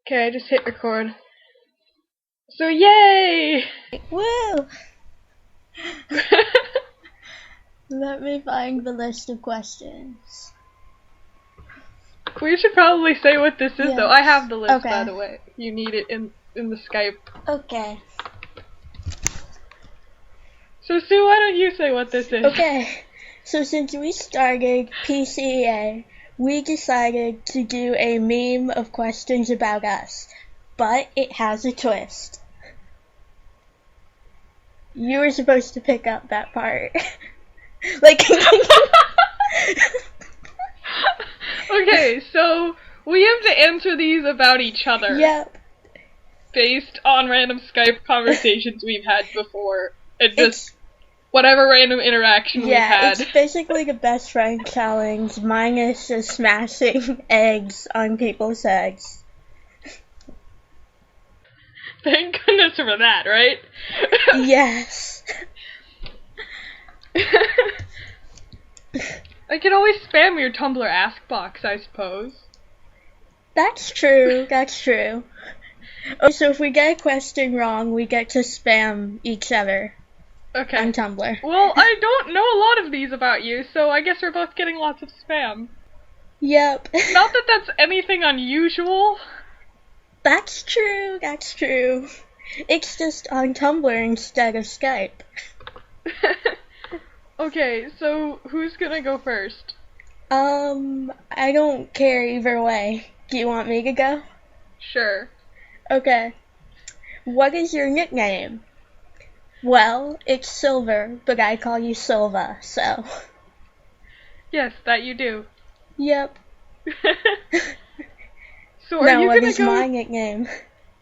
Okay, I just hit record. So yay! Woo! Let me find the list of questions. We should probably say what this is, though. I have the list, Okay. by the way. You need it in the Skype. Okay. So Sue, why don't you say what this is? Okay. So since we started PCEA, we decided to do a meme of questions about us. But it has a twist. You were supposed to pick up that part. Okay, so we have to answer these about each other. Yep. Based on random Skype conversations we've had before. And just whatever random interaction we've had. It's basically the best friend challenge minus just smashing eggs on people's heads. Thank goodness for that, right? Yes. I could always spam your Tumblr ask box, I suppose. That's true, that's true. Oh, so if we get a question wrong, we get to spam each other. Okay. On Tumblr. Well, I don't know a lot of these about you, so I guess we're both getting lots of spam. Yep. Not that that's anything unusual. That's true, that's true. It's just on Tumblr instead of Skype. Okay, so who's gonna go first? I don't care either way. Do you want me to go? Sure. Okay. What is your nickname? Well, it's Silver, but I call you Silva, so. Yes, that you do. Yep. So are you what gonna is my nickname?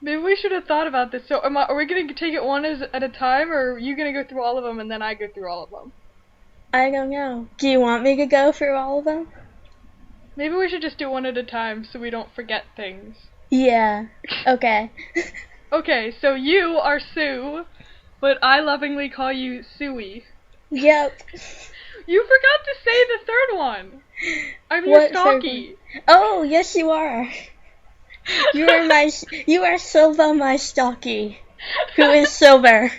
Maybe we should have thought about this. So are we gonna take it one at a time, or are you gonna go through all of them and then I go through all of them? I don't know. Do you want me to go through all of them? Maybe we should just do one at a time so we don't forget things. Yeah. Okay. Okay, so you are Sue, but I lovingly call you Suey. Yep. You forgot to say the third one. I'm your Stalky. Oh, yes you are. You are Silva, my Stalky, who is Silver.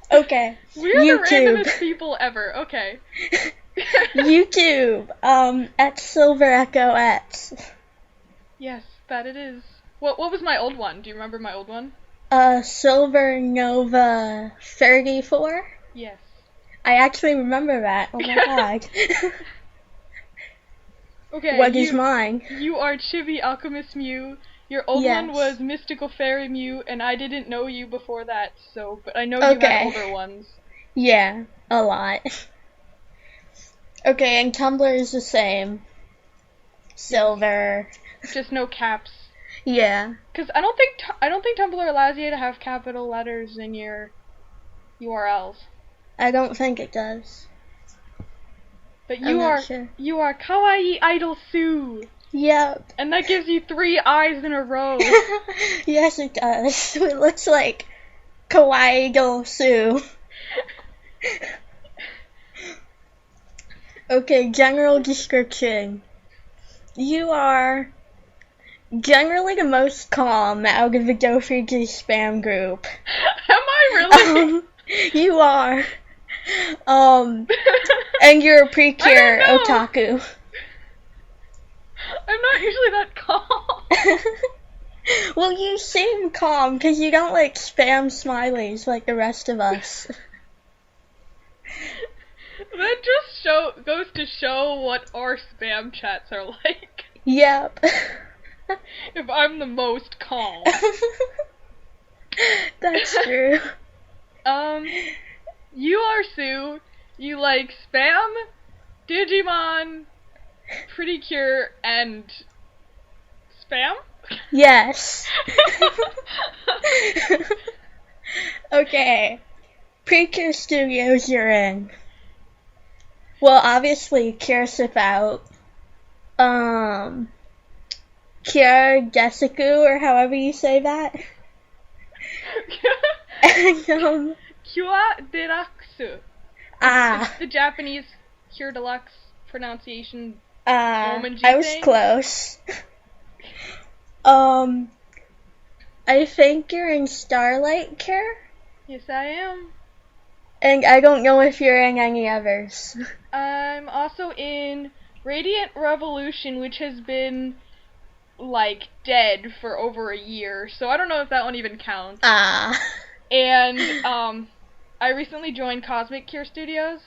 Okay. We're YouTube. The randomest people ever. Okay. YouTube. At Silver Echo X. Yes, that it is. What was my old one? Do you remember my old one? Silver Nova 34? Yes. I actually remember that. Oh my god. Okay. What is mine? You are Chibi Alchemist Mew. Your old one was Mystical Fairy Mew, and I didn't know you before that, but I know you had older ones. Yeah, a lot. Okay, and Tumblr is the same. Silver. Just no caps. Yeah. Because I don't think Tumblr allows you to have capital letters in your URLs. I don't think it does. But you are Kawaii Idol Sue. Yep. And that gives you 3 eyes in a row. Yes, it does. It looks like Kawaii Idol Sue. Okay, general description. You are generally the most calm out of the Dofrigi spam group. Am I really? You are. And you're a PreCure otaku. I'm not usually that calm. Well, you seem calm because you don't like spam smileys like the rest of us. That just goes to show what our spam chats are like. Yep. If I'm the most calm. That's true. You are Sue. You like spam, Digimon, PreCure, and spam? Yes. Okay. PreCure Studios you're in. Well, obviously, Curecom out. Cure Desiku, or however you say that. And, Cure Deluxe. It's the Japanese Cure Deluxe pronunciation. I was close. I think you're in Starlight Care? Yes, I am. And I don't know if you're in any others. I'm also in Radiant Revolution, which has been, like, dead for over a year, so I don't know if that one even counts. Ah. And, I recently joined Cosmic Cure Studios.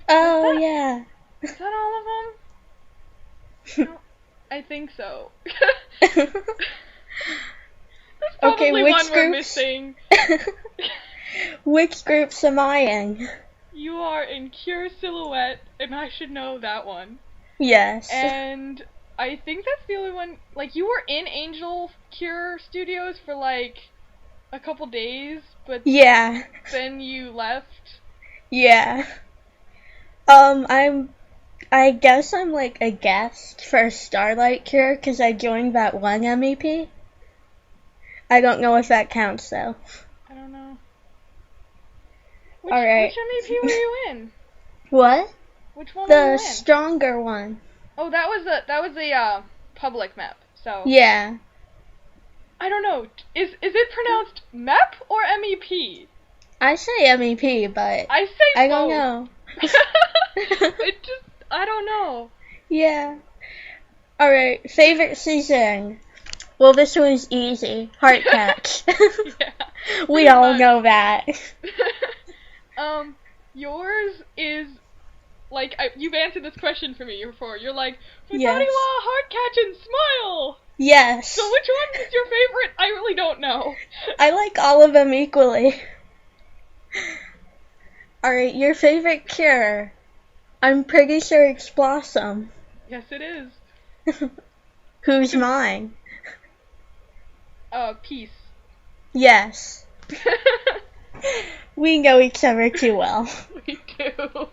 Oh, yeah. Is that all of them? No, I think so. There's probably okay, which one groups? we're missing. Which groups am I in? You are in Cure Silhouette, and I should know that one. Yes. And I think that's the only one. Like, you were in Angel Cure Studios for, like, a couple days, but yeah. Then you left. Yeah. I guess I'm like a guest for Starlight Cure because I joined that one MEP. I don't know if that counts though. I don't know. Alright. Which MEP were you in? What? Which one were you in? The stronger one. Oh, that was a public map. So. Yeah. I don't know. Is it pronounced MEP or MEP? I say MEP, but I say I don't know. I don't know. Yeah. Alright, favorite season. Well, this one's easy. Heart catch. Yeah. We all know that. Yours is, like, you've answered this question for me before. You're like, yes. Futariwa, heart catch and smile! Yes. So which one is your favorite? I really don't know. I like all of them equally. Alright, your favorite cure. I'm pretty sure it's Blossom. Yes, it is. Who's mine? Peace. Yes. We know each other too well. We do.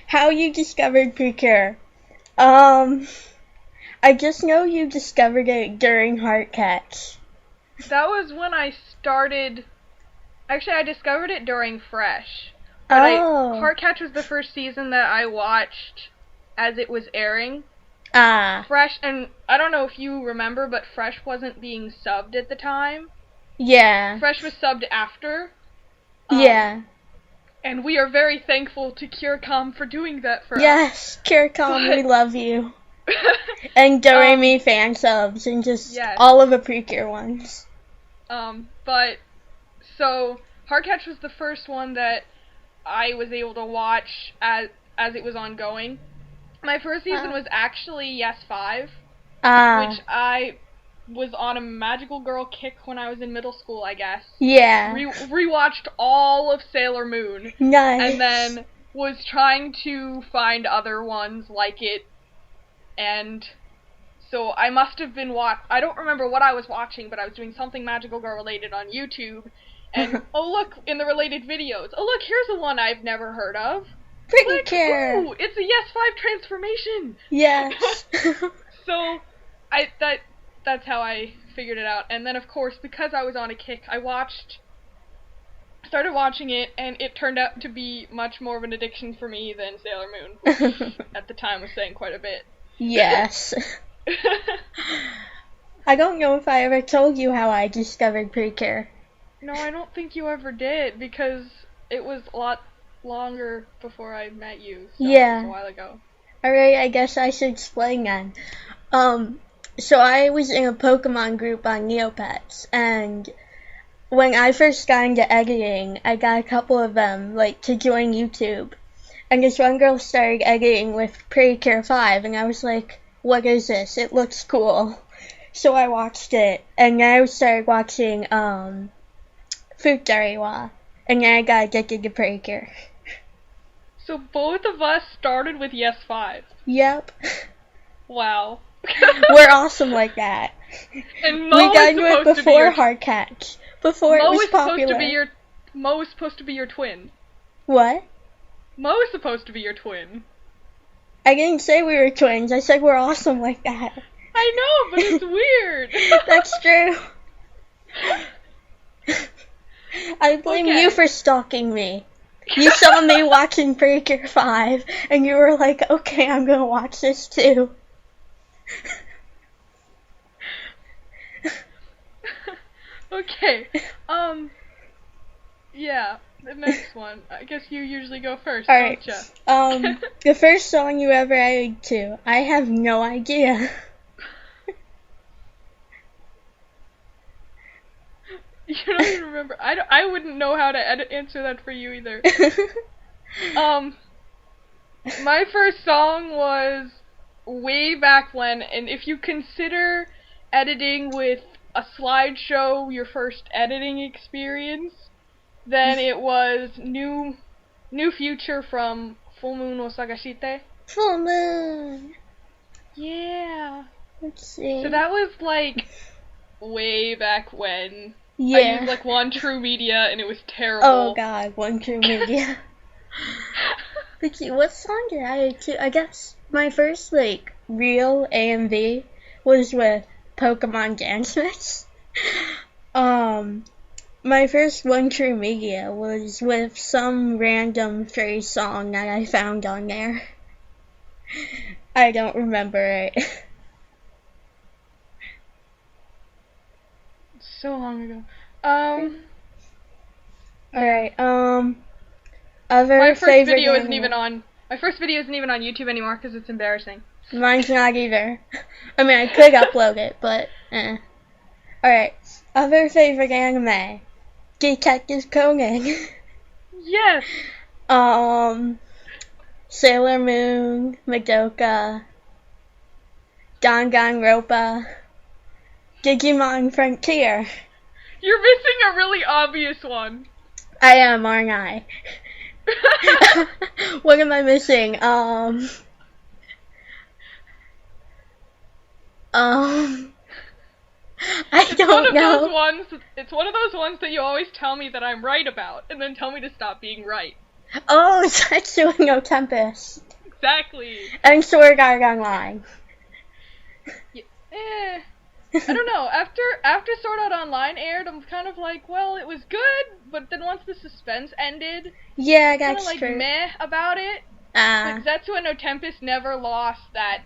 How you discovered PreCure? I just know you discovered it during Heart Catch. That was when I started. Actually, I discovered it during Fresh. But Heart Catch was the first season that I watched as it was airing. Fresh, and I don't know if you remember, but Fresh wasn't being subbed at the time. Yeah. Fresh was subbed after. Yeah. And we are very thankful to Curecom for doing that for us. Yes, Curecom, we love you. And Doremi fansubs, and just all of the PreCure ones. But, so, Heart Catch was the first one that I was able to watch as it was ongoing. My first season was actually Yes 5, which I was on a Magical Girl kick when I was in middle school, I guess. Yeah. Rewatched all of Sailor Moon. Nice. And then was trying to find other ones like it. And so I must have been I don't remember what I was watching, but I was doing something Magical Girl related on YouTube. And, oh look, in the related videos. Oh look, here's a one I've never heard of. PreCure. Ooh, it's a Yes 5 transformation. Yes. So, that's how I figured it out. And then, of course, because I was on a kick, started watching it, and it turned out to be much more of an addiction for me than Sailor Moon, which at the time was saying quite a bit. Yes. I don't know if I ever told you how I discovered PreCure. No, I don't think you ever did, because it was a lot longer before I met you, so yeah. It was a while ago. Alright, I guess I should explain then. So I was in a Pokemon group on Neopets, and when I first got into editing, I got a couple of them, like, to join YouTube. And this one girl started editing with PreCure 5, and I was like, what is this? It looks cool. So I watched it, and then I started watching, Futariwa, and then I got addicted to PreCure. So both of us started with Yes 5. Yep. Wow. We're awesome like that. And Mo we got into it before Heart Catch. Before it was popular. Mo is supposed to be your twin. What? Mo is supposed to be your twin. I didn't say we were twins. I said we're awesome like that. I know, but it's weird. That's true. I blame you for stalking me. You saw me watching PreCure 5, and you were like, okay, I'm gonna watch this too. Okay. Yeah. The next one. I guess you usually go first, Alright. don't ya? The first song you ever added to. I have no idea. You don't even remember. I wouldn't know how to answer that for you either. My first song was way back when, and if you consider editing with a slideshow your first editing experience, then it was New Future from Full Moon Osagashite. Full Moon. Yeah. Let's see. So that was like way back when. Yeah. I used like One True Media and it was terrible. Oh god, One True Media. Let's see, what song did I add to? I guess my first like real AMV was with Pokemon Dance Mix. My first One True Media was with some random phrase song that I found on there. I don't remember it. So long ago. Alright, my first video isn't even on. My first video isn't even on YouTube anymore because it's embarrassing. Mine's not either. I mean, I could upload it, but Alright, other favorite anime. Detective Conan. Yes. Sailor Moon, Madoka, Danganronpa, Digimon Frontier. You're missing a really obvious one. I am, aren't I? What am I missing? I don't know. It's one of those ones that you always tell me that I'm right about, and then tell me to stop being right. Oh, Setsuo no Tempest. Exactly. And Sword Art Online. Yeah, I don't know. After Sword Art Online aired, I'm kind of like, well, it was good, but then once the suspense ended, yeah, that's kind of like true. Meh about it. Like Zetsuo no Tempest never lost that.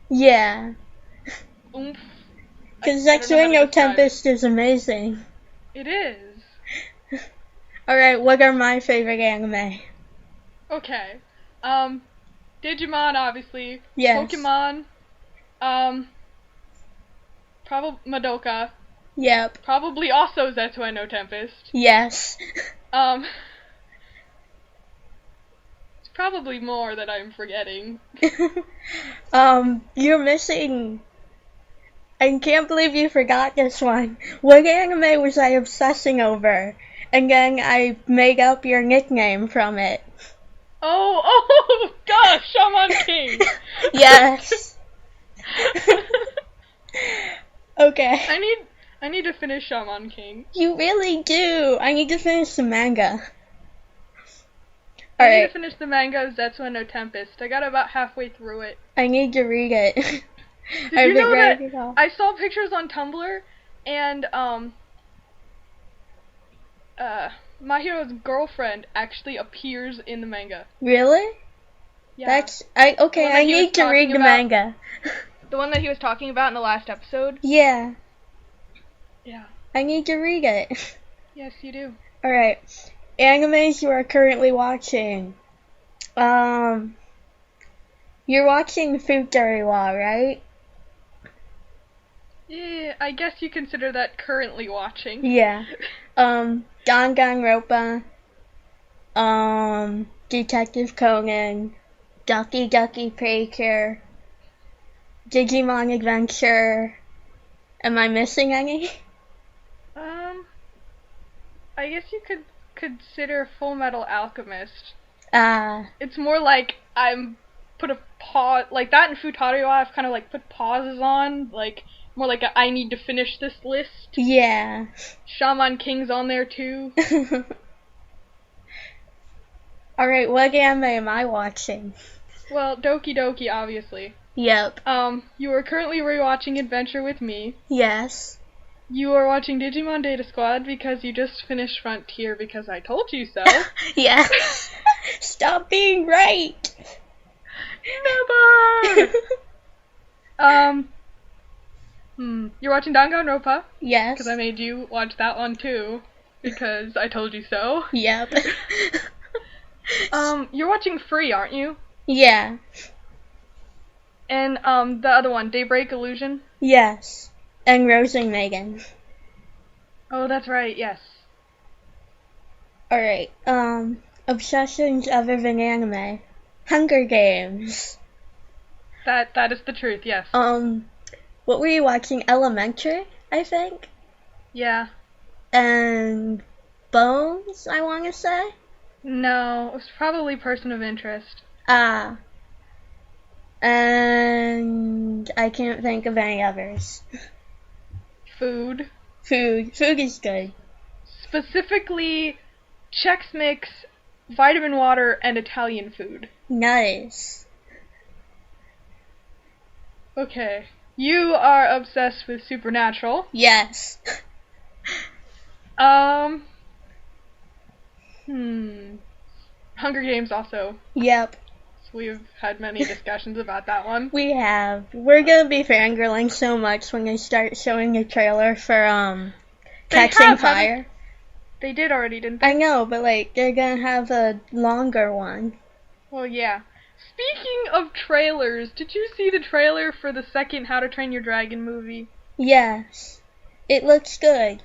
Yeah. Oomph. Because Zetsuo no Tempest is amazing. It is. Alright, what are my favorite anime? Okay. Digimon, obviously. Yes. Pokemon. Probably Madoka. Yep. Probably also Zetsuo no Tempest. Yes. It's probably more that I'm forgetting. You're missing. I can't believe you forgot this one. What anime was I obsessing over? And then I made up your nickname from it. Oh gosh, Shaman King. Yes. Okay. I need to finish Shaman King. You really do. I need to finish the manga. I need to finish the manga of Zetsuo no Tempest. I got about halfway through it. I need to read it. Did you know that I saw pictures on Tumblr and My Hero's girlfriend actually appears in the manga. Really? Yeah. I need to read the manga. The one that he was talking about in the last episode? Yeah. Yeah. I need to read it. Yes, you do. Alright. Animes you are currently watching. You're watching Futari Law, right? Yeah, I guess you consider that currently watching. Yeah. Danganronpa, Detective Conan, Ducky Ducky PreCure, Digimon Adventure. Am I missing any? I guess you could consider Full Metal Alchemist. It's more like I'm put a pause, like that in Futari Law, I've kind of like put pauses on, like more like I need to finish this list. Yeah. Shaman King's on there too. Alright, what anime am I watching? Well, Doki Doki, obviously. Yep. You are currently rewatching Adventure with Me. Yes. You are watching Digimon Data Squad because you just finished Frontier because I told you so. Yes. Stop being right. You're watching Danganronpa? Yes. Because I made you watch that one too. Because I told you so. Yep. You're watching Free, aren't you? Yeah. And, the other one, Daybreak Illusion? Yes. And Rose and Megan. Oh, that's right, yes. Alright, obsessions other than anime. Hunger Games. That is the truth, yes. What were you watching? Elementary, I think? Yeah. And Bones, I want to say? No, it was probably Person of Interest. And I can't think of any others. Food. Food is good. Specifically, Chex Mix, vitamin water, and Italian food. Nice. Okay. You are obsessed with Supernatural. Yes. Hunger Games also. Yep. So we've had many discussions about that one. We have. We're gonna be fangirling so much when they start showing a trailer for, Catching Fire. They did already, didn't they? I know, but, like, they're gonna have a longer one. Well, yeah. Speaking of trailers, did you see the trailer for the second How to Train Your Dragon movie? Yes. It looks good.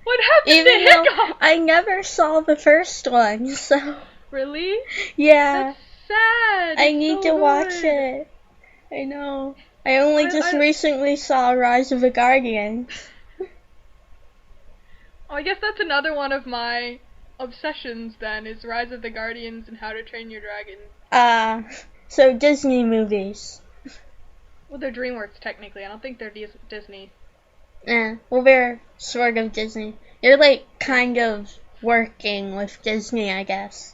What happened Even to though Hiccup? I never saw the first one, so... Really? Yeah. That's sad. I need to watch it. I know. I only just recently saw Rise of the Guardians. Oh, I guess that's another one of my obsessions then, is Rise of the Guardians and How to Train Your Dragon. So Disney movies. Well, they're DreamWorks technically. I don't think they're Disney. Well, they're sort of Disney. They're, like, kind of working with Disney, I guess.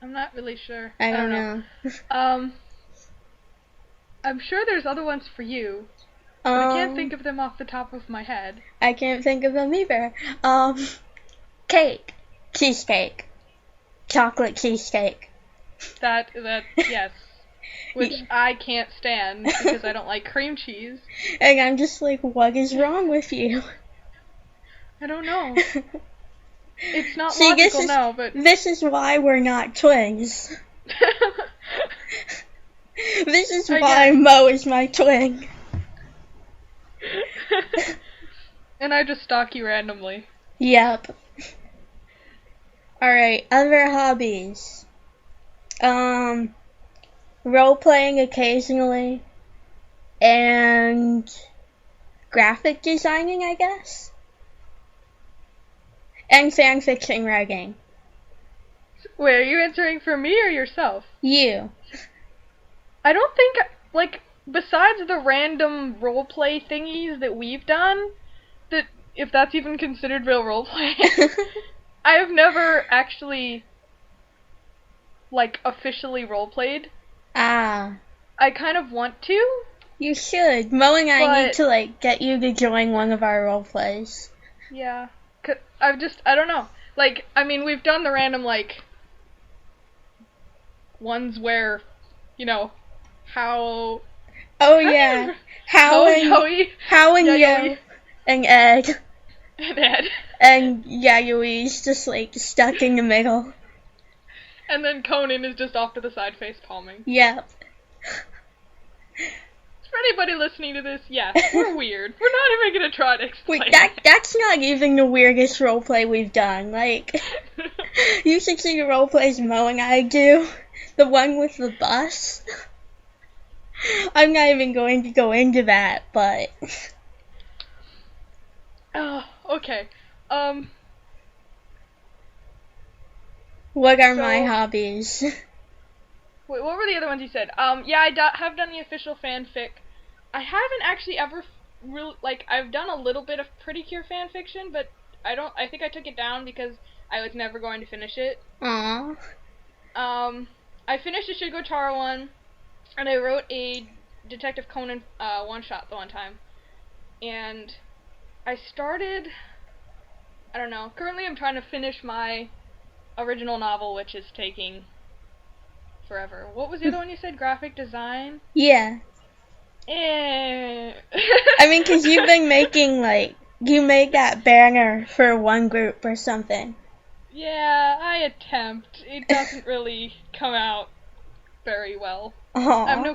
I'm not really sure. I don't know. I'm sure there's other ones for you, but I can't think of them off the top of my head. I can't think of them either. Cake. Cheesecake. Chocolate cheesecake. That, yes. Which I can't stand, because I don't like cream cheese. And I'm just like, what is wrong with you? I don't know. It's not logical now, but... This is why we're not twins. This is why Mo is my twin. And I just stalk you randomly. Yep. Alright, other hobbies. Role-playing occasionally. And graphic designing, I guess. And fanfiction writing. Wait, are you answering for me or yourself? You. I don't think, like, besides the random roleplay thingies that we've done, that if that's even considered real roleplay, I have never actually, like, officially roleplayed. I kind of want to. You should. Mo and I need to, like, get you to join one of our roleplays. Yeah. I don't know. Like, I mean, we've done the random, like, ones where, you know, how... Oh, yeah. How and Yo and Ed. And Ed. And Yayoi's just, like, stuck in the middle. And then Conan is just off to the side face palming. Yep. For anybody listening to this, yeah, we're weird. We're not even gonna try to explain. Wait, that's not even the weirdest roleplay we've done. Like, you should see the roleplays Mo and I do. The one with the bus. I'm not even going to go into that, but... Oh, okay. What are my hobbies? Wait, what were the other ones you said? Yeah, I have done the official fanfic. I haven't actually ever really, like, I've done a little bit of PreCure fanfiction, but I think I took it down because I was never going to finish it. Aww. I finished the Shigo Chara one, and I wrote a Detective Conan one-shot the one time. And I started, I don't know, currently I'm trying to finish my original novel, which is taking forever. What was the other one you said? Graphic design? Yeah. Eh. I mean, 'cause you've been making, like, you made that banner for one group or something. Yeah, I attempt. It doesn't really come out very well. Aww. I'm no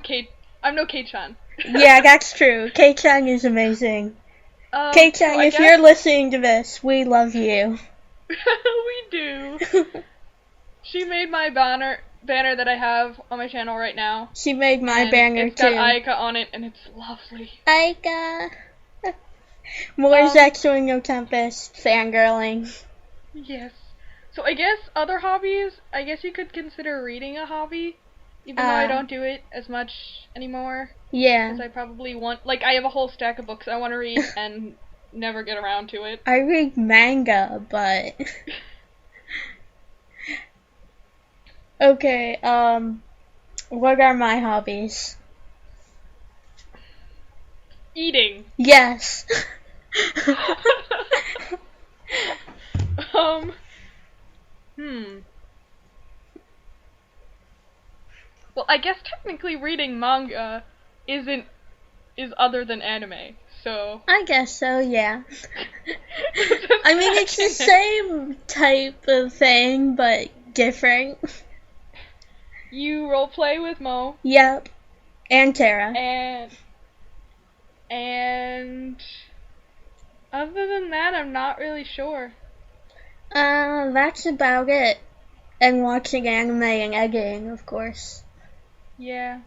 K-chan. Yeah, that's true. K-chan is amazing. K-chan, so if you're listening to this, we love you. We do. She made my banner that I have on my channel right now. She made my banner it's too. It's got Aika on it, and it's lovely. Aika. More Zexo No Tempest fangirling. Yes. So I guess other hobbies, I guess you could consider reading a hobby, even though I don't do it as much anymore. Yeah. Because I probably want, like, I have a whole stack of books I want to read and never get around to it. I read manga, but... Okay, what are my hobbies? Eating. Yes. Well, I guess technically reading manga is other than anime, so... I guess so, yeah. I mean, it's the same type of thing, but different. You roleplay with Mo. Yep. And Tara. And other than that, I'm not really sure. That's about it. And watching anime and editing, of course. Yeah.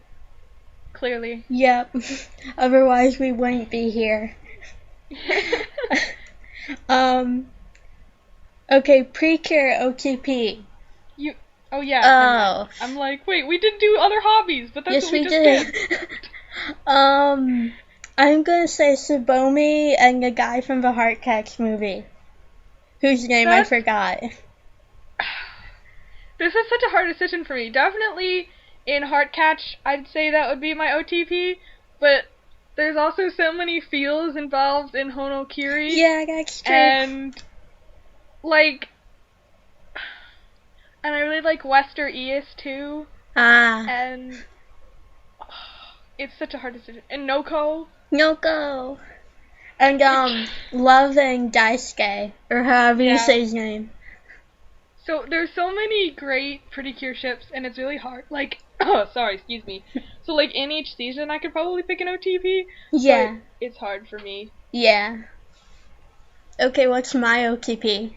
Clearly. Yep. Otherwise we wouldn't be here. Okay, PreCure OTP. Oh yeah. I'm like, wait, we didn't do other hobbies, but that's yes, what we just did. I'm gonna say Sabomi and the guy from the Heartcatch movie, whose name I forgot. This is such a hard decision for me. Definitely in Heartcatch, I'd say that would be my OTP, but there's also so many feels involved in Honokiri. Yeah, that's true. And I really like Wester East too. And it's such a hard decision. And Noko. And Love and Daisuke, or however you say his name. So there's so many great PreCure ships, and it's really hard. Like, excuse me. So like in each season, I could probably pick an OTP. Yeah. But it's hard for me. Yeah. Okay, what's my OTP?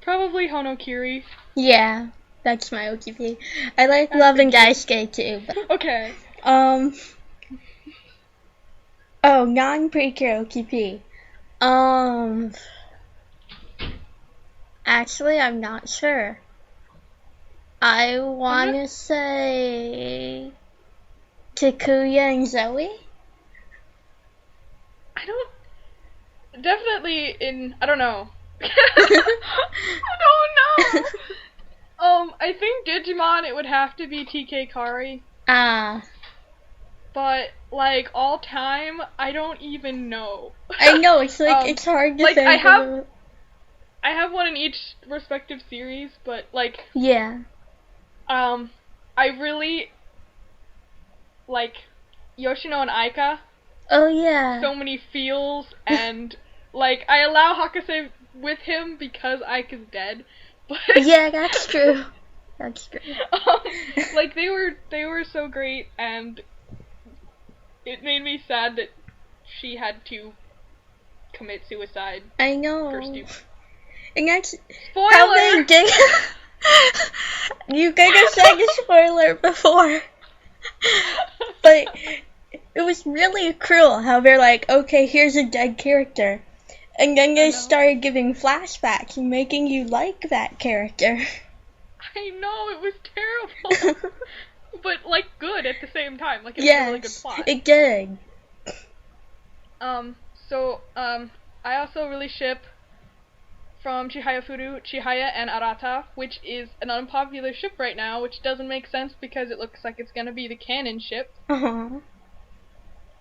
Probably Honokiri. Yeah, that's my OTP. I like Love and Daisuke too. But, okay. Oh, non-PreCure OTP. Actually, I'm not sure. I wanna say Takuya and Zoe? Definitely I don't know. I don't know! I think Digimon, it would have to be TK Kari. But, like, all time, I don't even know. I know, it's like, it's hard to think of. I have one in each respective series, but, like... Yeah. I really like Yoshino and Aika. Oh, yeah. So many feels, and, like, I allow Hakase with him because Aika's dead, but... Yeah, that's true. That's true. Like, they were so great, and it made me sad that she had to commit suicide. I know. For stupid. And that's spoiler! How they did. You could have said a spoiler before. But it was really cruel how they're like, okay, here's a dead character. And then they started giving flashbacks and making you like that character. I know, it was terrible. But, like, good at the same time. Like, it was a really good plot. It did. I also really ship from Chihaya Furu, Chihaya and Arata, which is an unpopular ship right now, which doesn't make sense because it looks like it's gonna be the canon ship. Uh-huh.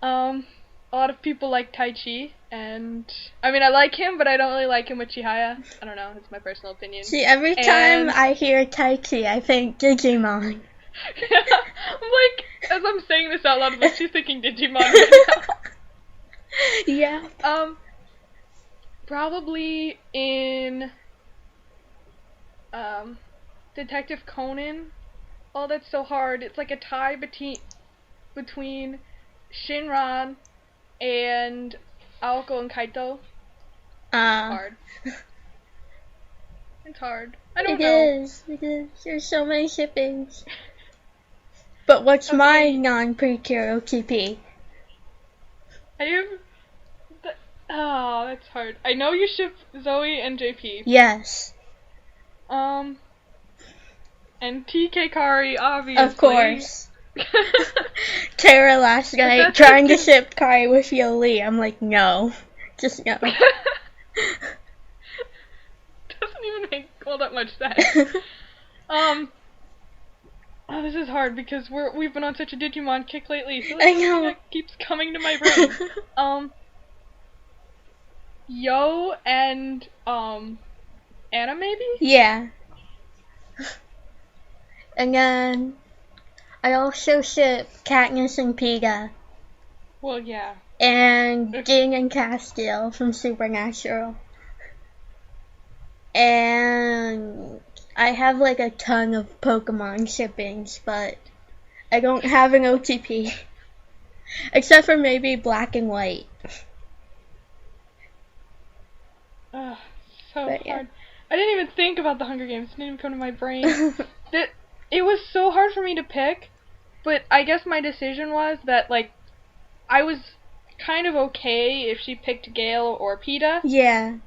A lot of people like Taichi, and I mean, I like him, but I don't really like him with Chihaya. I don't know, it's my personal opinion. See, every time I hear Taichi, I think Digimon. I'm like, as I'm saying this out loud, I'm like, she's thinking Digimon right now. Yeah. Probably in Detective Conan. Oh, that's so hard. It's like a tie between Shinran and Aoko and Kaito. Hard. It's hard. I don't know. It is. There's so many shippings. But what's my non-PreCure OTP? Oh, that's hard. I know you ship Zoe and JP. Yes. And TK Kari, obviously. Of course. Tara last night trying to ship Kari with Yoli. I'm like, no. Just no. Doesn't even make all that much sense. Oh, this is hard because we've been on such a Digimon kick lately, so I know. that keeps coming to my brain. Yo and Anna maybe? Yeah. And then I also ship Katniss and Peta. Well, yeah. And Dean and Castiel from Supernatural. And I have like a ton of Pokemon shippings, but I don't have an OTP. Except for maybe Black and White. Ugh, so But, hard. yeah. I didn't even think about the Hunger Games. It didn't even come to my brain. It was so hard for me to pick, but I guess my decision was that, like, I was kind of okay if she picked Gale or PETA. Yeah.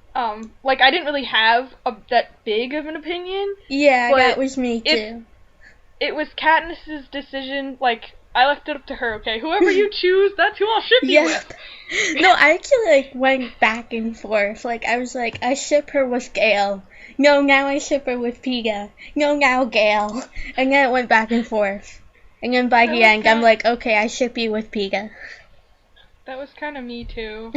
Like, I didn't really have that big of an opinion. Yeah, that was me too. It was Katniss's decision, like, I left it up to her, okay? Whoever you choose, that's who I'll ship you with. No, I actually, like, went back and forth. Like, I was like, I ship her with Gale. No, now I ship her with PETA. No, now Gale. And then it went back and forth. And then by the end, I'm like, okay, I ship you with PETA. That was kind of me, too.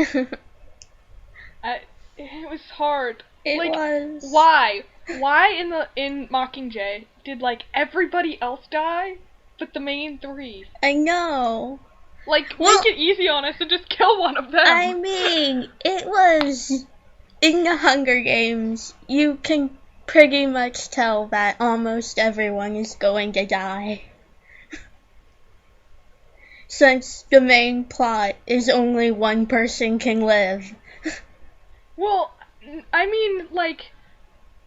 It was hard. It was. Why? Why in Mockingjay did, like, everybody else die but the main three? I know. Like, make it easy on us and just kill one of them. I mean, it was... In the Hunger Games, you can pretty much tell that almost everyone is going to die. Since the main plot is only one person can live. Well, I mean, like...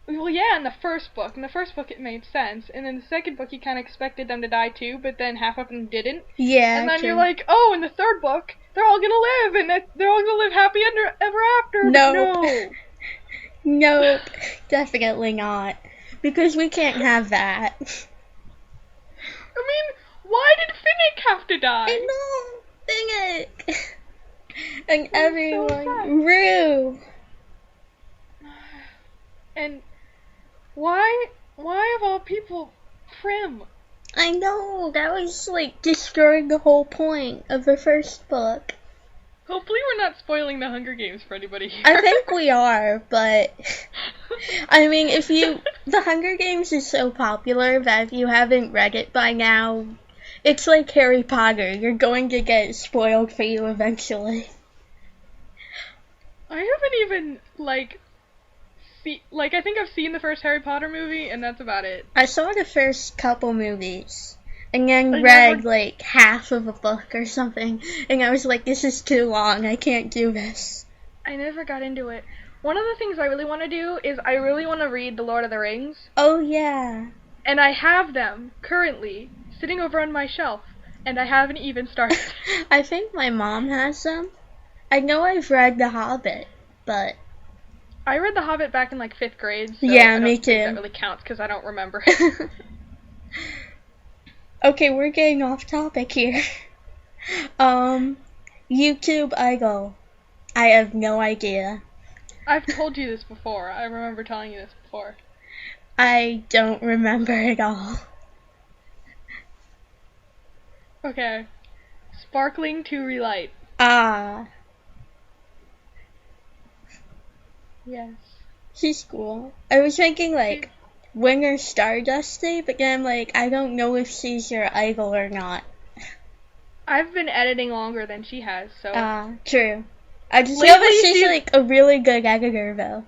Well, yeah, in the first book. In the first book it made sense. And in the second book you kind of expected them to die too, but then half of them didn't. Yeah, and then you're like, oh, in the third book, they're all gonna live, and they're all gonna live happy ever after. No. Nope. Definitely not. Because we can't have that. I mean, why did Finnick have to die? I know, Finnick. And everyone, Rue. And why of all people, Prim? I know, that was like destroying the whole point of the first book. Hopefully we're not spoiling the Hunger Games for anybody here. I think we are, but I mean, the Hunger Games is so popular that if you haven't read it by now, it's like Harry Potter. You're going to get spoiled for you eventually. I haven't even, I think I've seen the first Harry Potter movie, and that's about it. I saw the first couple movies, and then read, like, half of a book or something, and I was like, this is too long, I can't do this. I never got into it. One of the things I really want to do is I really want to read The Lord of the Rings. Oh, yeah. And I have them, currently, sitting over on my shelf, and I haven't even started. I think my mom has them. I know I've read The Hobbit, but... I read The Hobbit back in, 5th grade, so yeah, I don't me think too. that really counts, because I don't remember it. Okay, we're getting off topic here. YouTube idol. I have no idea. I've told you this before. I remember telling you this before. I don't remember at all. Okay. Sparkling to Relight. Ah. Yes. She's cool. I was thinking, Winger Stardusty, but then I'm like, I don't know if she's your idol or not. I've been editing longer than she has, so. True. I just know that she's like a really good editor, though.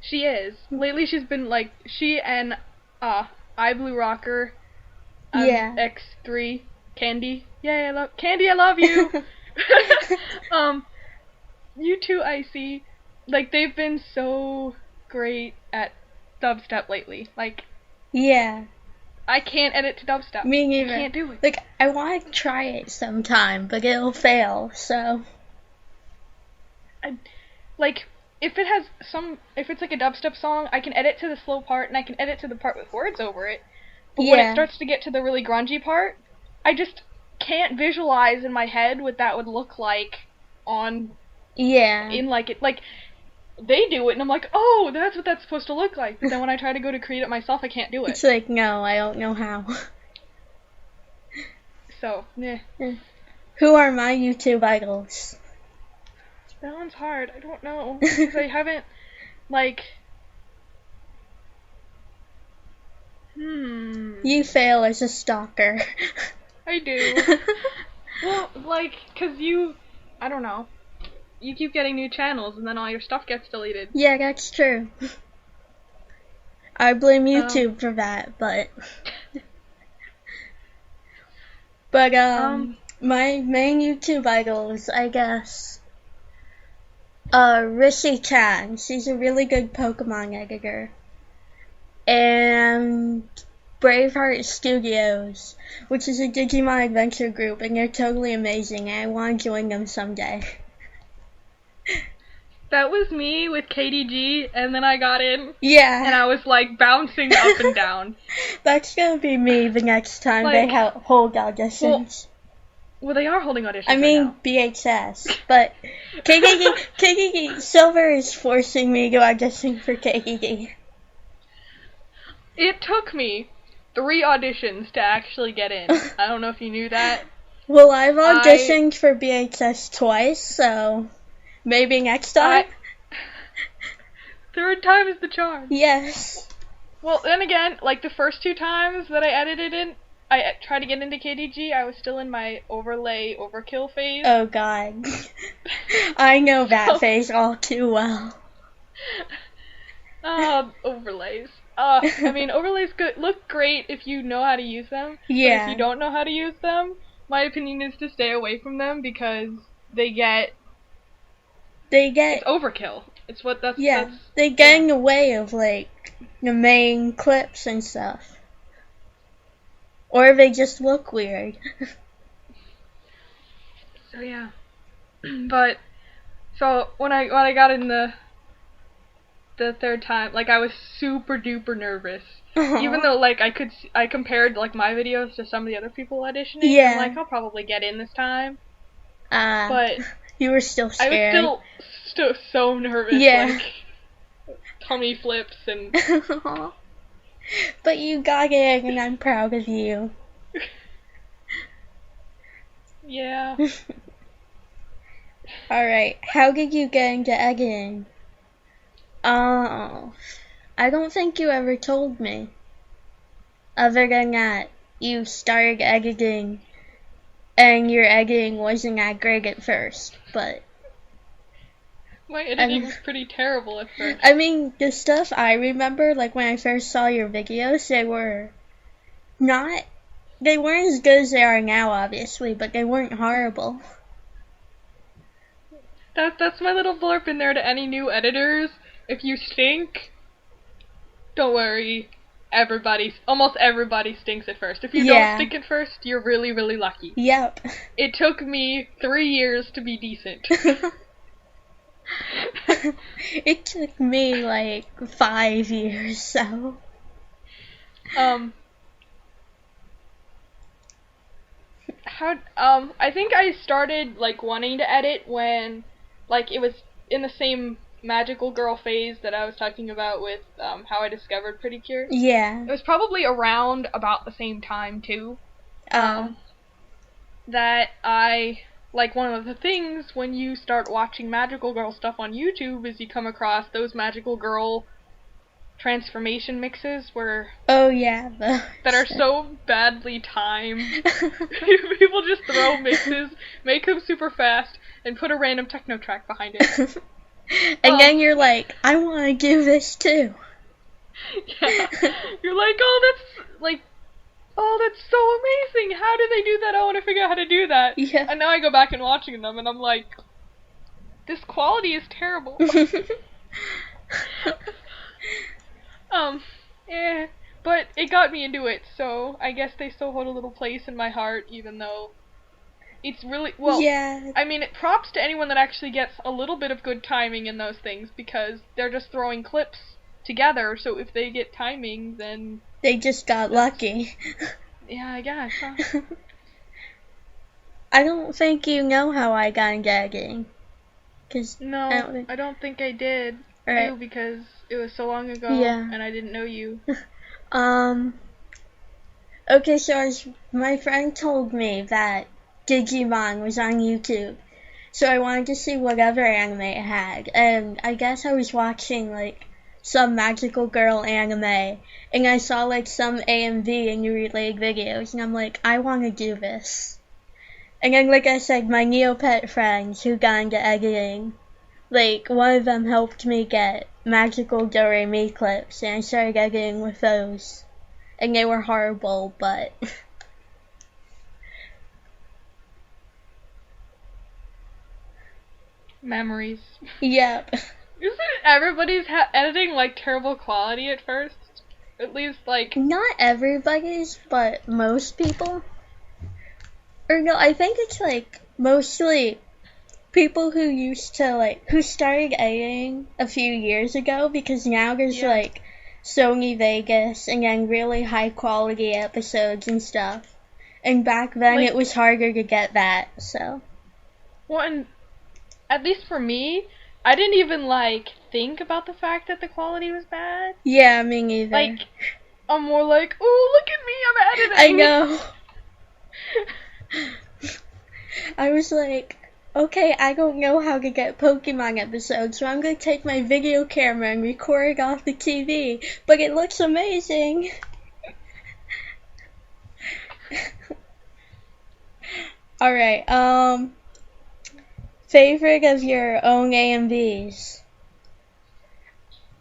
She is. Lately she's been like, she and I Blue Rocker, X3, Candy. Yay, Candy, I love you! You too, Icy. Like, they've been so great at dubstep lately. Like, yeah. I can't edit to dubstep. Me neither. I can't do it. Like, I want to try it sometime, but it'll fail, so. If it's like a dubstep song, I can edit to the slow part, and I can edit to the part with words over it. But when it starts to get to the really grungy part, I just can't visualize in my head what that would look like on... Yeah. In, like, they do it, and I'm like, oh, that's what that's supposed to look like. But then when I try to go to create it myself, I can't do it. It's like, no, I don't know how. So, meh. Who are my YouTube idols? That one's hard. I don't know. Because I haven't, like... You fail as a stalker. I do. Well, like, because I don't know. You keep getting new channels, and then all your stuff gets deleted. Yeah, that's true. I blame YouTube for that, but... But, my main YouTube idols, I guess... Rishi-chan. She's a really good Pokemon editor. And... Braveheart Studios, which is a Digimon adventure group, and they're totally amazing, and I want to join them someday. That was me with KDG, and then I got in. Yeah. And I was, like, bouncing up and down. That's gonna be me the next time they hold auditions. Well, they are holding auditions I mean, right now. BHS, but KDG Silver is forcing me to audition for KDG. It took me 3 auditions to actually get in. I don't know if you knew that. Well, I've auditioned for BHS twice, so maybe next time. Third time is the charm. Yes. Well, then again, like the first 2 times that I edited in, I tried to get into KDG, I was still in my overlay overkill phase. Oh god. I know that phase all too well. Overlays. I mean, overlays look great if you know how to use them. Yeah. But if you don't know how to use them, my opinion is to stay away from them because they get it's overkill. It's what that's they get in the way of like the main clips and stuff. Or they just look weird. So yeah. But so when I got in the 3rd time, like I was super duper nervous. Even though like I compared like my videos to some of the other people auditioning. Yeah. I'm like, I'll probably get in this time. But you were still scared. I was still so nervous. Yeah. Like tummy flips and. But you got it, and I'm proud of you. Yeah. Alright, how did you get into editing? Oh, I don't think you ever told me. Other than that, you started editing, and your editing wasn't that great at first, but... My editing was pretty terrible at first. I mean, the stuff I remember, like when I first saw your videos, they weren't as good as they are now, obviously, but they weren't horrible. That's my little blurb in there to any new editors. If you stink, don't worry. Almost everybody stinks at first. If you don't stink at first, you're really, really lucky. Yep. It took me 3 years to be decent. It took me like 5 years, so. I think I started like wanting to edit when, like, it was in the same magical girl phase that I was talking about with how I discovered PreCure. Yeah. It was probably around about the same time too. That I like one of the things when you start watching magical girl stuff on YouTube is you come across those magical girl transformation mixes where oh yeah, that are so badly timed. People just throw mixes, make them super fast, and put a random techno track behind it. And then you're like, I want to do this too. Yeah, you're like, oh, that's so amazing. How did they do that? I want to figure out how to do that. Yeah. And now I go back and watching them, and I'm like, this quality is terrible. But it got me into it, so I guess they still hold a little place in my heart, even though it's really, well, yeah. I mean, props to anyone that actually gets a little bit of good timing in those things, because they're just throwing clips together, so if they get timing, then... They just got lucky. Yeah, I guess, huh? I don't think you know how I got into editing. No, I don't think I did, too, because it was so long ago, and I didn't know you. Okay, so my friend told me that Digimon was on YouTube, so I wanted to see whatever anime it had, and I guess I was watching, like, some magical girl anime, and I saw, like, some AMV and related videos, and I'm like, I want to do this. And then, like I said, my Neopet friends who got into editing, like, one of them helped me get magical Do-Re-Mi clips, and I started editing with those. And they were horrible, but... Memories. Yep. Isn't everybody's editing, like, terrible quality at first? At least, like... Not everybody's, but most people. Or no, I think it's, like, mostly people who used to, like, who started editing a few years ago, because now there's, like, Sony Vegas, and then really high quality episodes and stuff. And back then it was harder to get that, so. Well, and at least for me, I didn't even, like, think about the fact that the quality was bad. Yeah, me neither. Like, I'm more like, ooh, look at me, I'm editing. I know. I was like, okay, I don't know how to get Pokemon episodes, so I'm going to take my video camera and record off the TV, but it looks amazing. Alright, favorite of your own AMVs?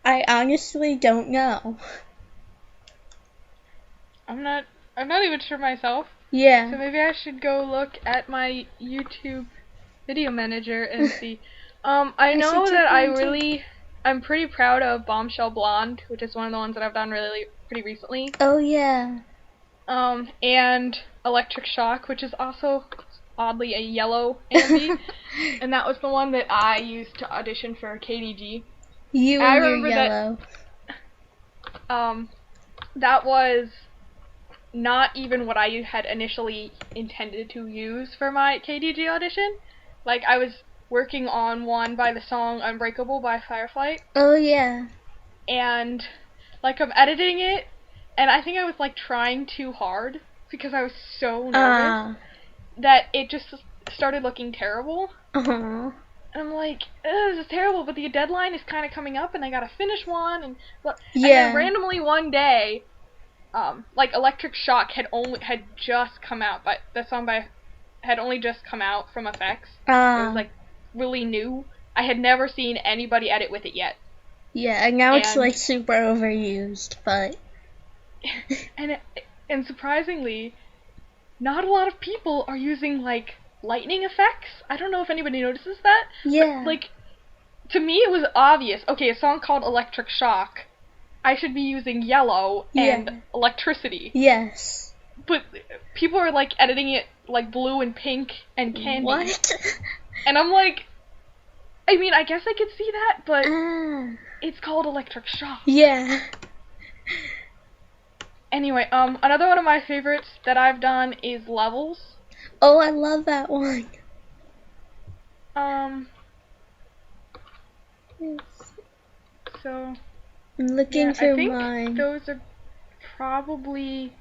I honestly don't know. I'm not even sure myself. Yeah. So maybe I should go look at my YouTube video manager and see. I know that I'm pretty proud of Bombshell Blonde, which is one of the ones that I've done really pretty recently. Oh yeah. And Electric Shock, which is also oddly a yellow AMV, and that was the one that I used to audition for KDG. You and your yellow. That was not even what I had initially intended to use for my KDG audition. Like, I was working on one by the song Unbreakable by Fireflight. Oh, yeah. And, like, I'm editing it, and I think I was, like, trying too hard because I was so nervous that it just started looking terrible. And I'm like, this is terrible, but the deadline is kind of coming up, and I gotta finish one, and then randomly one day, like, Electric Shock had just come out, but the song had only just come out from Effects. It was, like, really new. I had never seen anybody edit with it yet. Yeah, and now it's, like, super overused, but... and surprisingly, not a lot of people are using, like, lightning effects. I don't know if anybody notices that. Yeah. But, like, to me it was obvious. Okay, a song called Electric Shock. I should be using yellow and electricity. Yes. But people are, like, editing it, like, blue and pink and candy. What? And I'm like, I mean, I guess I could see that, but it's called Electric Shock. Yeah. Anyway, another one of my favorites that I've done is Levels. Oh, I love that one. So... I'm looking for mine. I think those are probably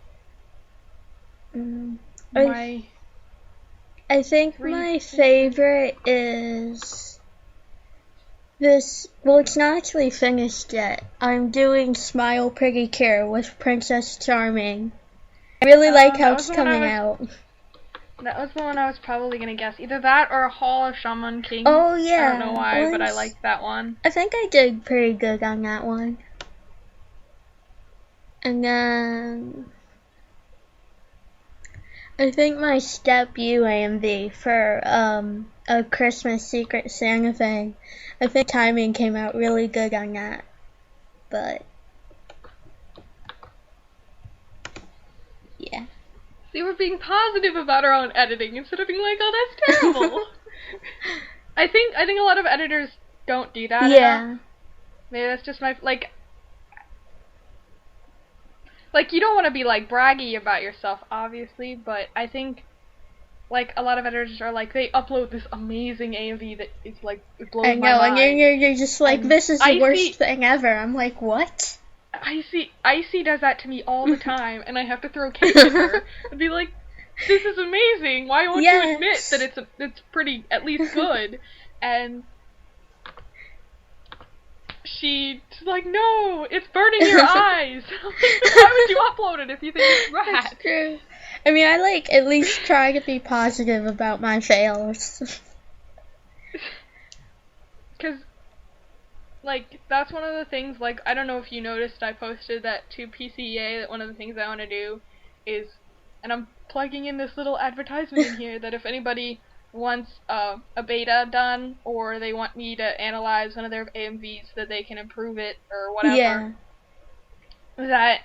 my... I think my favorite is... Well, it's not actually finished yet. I'm doing Smile Pretty Cure with Princess Charming. I really like how it's coming out. That was the one I was probably gonna guess. Either that or Hall of Shaman King. Oh yeah. I don't know why, but I liked that one. I think I did pretty good on that one. And then I think my Step U AMV for a Christmas Secret Santa thing, I think timing came out really good on that. But yeah. See, we're being positive about our own editing instead of being like, oh, that's terrible. I think a lot of editors don't do that enough. Maybe that's just my, like, you don't want to be, like, braggy about yourself, obviously, but I think, like, a lot of editors are, like, they upload this amazing AMV that is, like, it blows my mind. I know, and you're just like, this is the worst thing ever. I'm like, what? Icy does that to me all the time, and I have to throw cake at her and be like, this is amazing, why won't you admit that it's pretty, at least good? And she's like, no, it's burning your eyes. Why would you upload it if you think it's bad? That's true. I mean, I like at least try to be positive about my fails. Because, like, that's one of the things, like, I don't know if you noticed, I posted that to PCEA, that one of the things I want to do is, and I'm plugging in this little advertisement in here, that if anybody wants a beta done, or they want me to analyze one of their AMVs so that they can improve it, or whatever, that,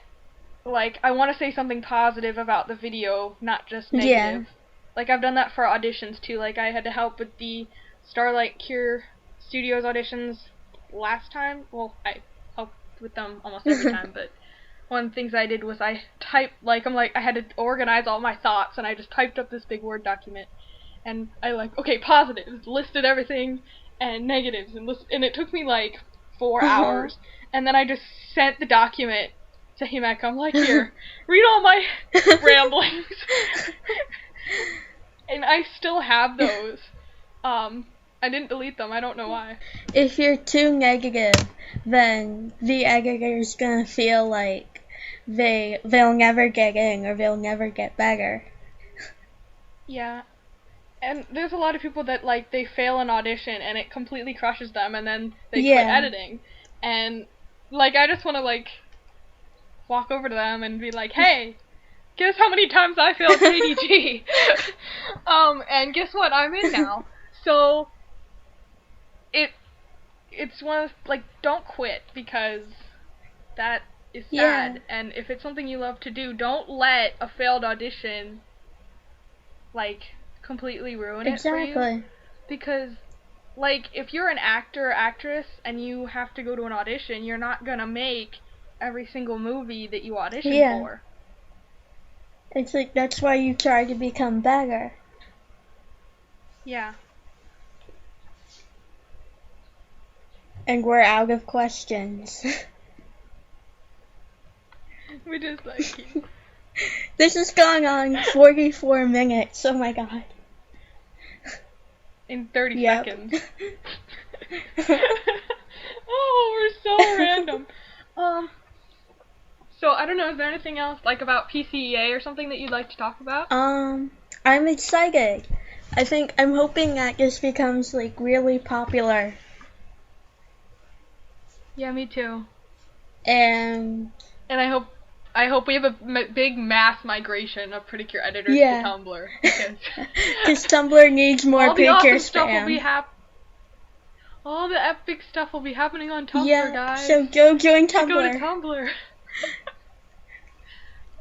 like, I want to say something positive about the video, not just negative. Like, I've done that for auditions, too. Like, I had to help with the Starlight Cure Studios auditions last time. Well, I helped with them almost every time, but one of the things I did was I typed, like, I had to organize all my thoughts, and I just typed up this big Word document, and I, like, okay, positives, listed everything, and negatives, and it took me, like, 4 hours, and then I just sent the document to Himek. I'm like, here, read all my ramblings. And I still have those. I didn't delete them, I don't know why. If you're too negative, then the editor's gonna feel like they'll never get in, or they'll never get better. Yeah. And there's a lot of people that, like, they fail an audition, and it completely crushes them, and then they quit editing. And, like, I just want to, like, walk over to them and be like, hey, guess how many times I failed KDG? And guess what? I'm in now. So, it's one of, like, don't quit, because that is sad. And if it's something you love to do, don't let a failed audition, like, completely ruin it for you. Because, like, if you're an actor or actress and you have to go to an audition, you're not gonna make every single movie that you audition for. It's like, that's why you try to become better. Yeah. And we're out of questions. We just like you. This is going on 44 minutes, oh my god. In 30 seconds. Oh, we're so random. So, I don't know, is there anything else, like, about PCEA or something that you'd like to talk about? I'm excited. I'm hoping that this becomes, like, really popular. Yeah, me too. And I hope we have a big mass migration of PreCure editors to Tumblr. Because Tumblr needs more PreCure spam. All the epic stuff will be happening on Tumblr, guys. So go join Tumblr. Go to Tumblr.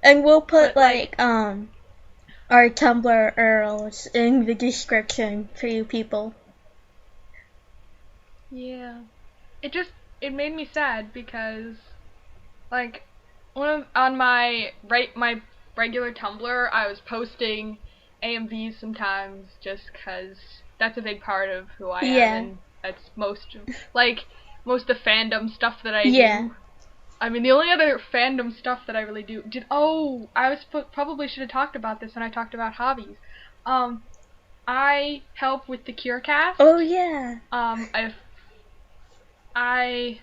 And we'll put, our Tumblr URLs in the description for you people. Yeah. It made me sad because, like, on my regular Tumblr, I was posting AMVs sometimes just because that's a big part of who I am, and that's most of the fandom stuff that I do. I mean, the only other fandom stuff that I really do probably should have talked about this when I talked about hobbies. I help with the Curecast. Oh yeah. The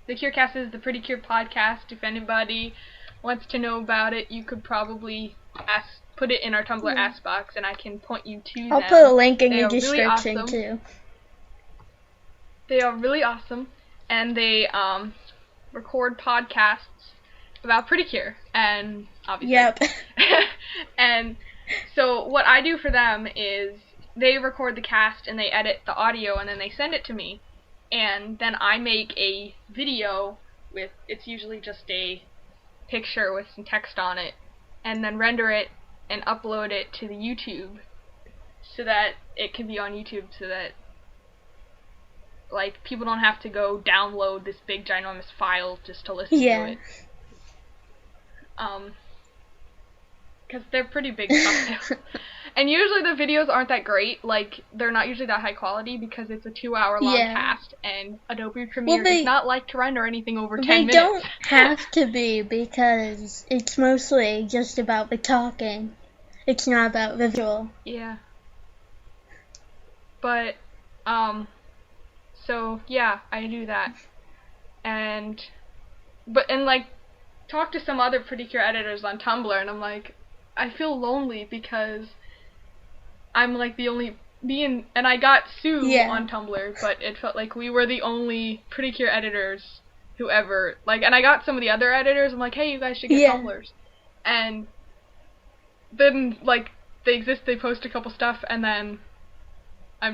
Curecast is the PreCure podcast. If anybody wants to know about it, you could probably put it in our Tumblr ask box, and I can point you to them. I'll put a link in the description, really too. They are really awesome, and they record podcasts about PreCure, and obviously. Yep. And so what I do for them is they record the cast and they edit the audio and then they send it to me, and then I make a video with, it's usually just a picture with some text on it, and then render it and upload it to the YouTube so that it can be on YouTube, so that like people don't have to go download this big ginormous file just to listen to it. Because they're pretty big stuff too. And usually the videos aren't that great, like, they're not usually that high quality because it's a 2-hour long cast, and Adobe Premiere does not like to render anything over 10 minutes. They don't have to be, because it's mostly just about the talking. It's not about visual. Yeah. But, so, yeah, I do that. And like, talk to some other PreCure editors on Tumblr, and I'm like, I feel lonely because I'm like the only and I got Sue on Tumblr, but it felt like we were the only PreCure editors who ever, like, and I got some of the other editors, I'm like, hey, you guys should get Tumblrs. And then, like, they exist, they post a couple stuff, and then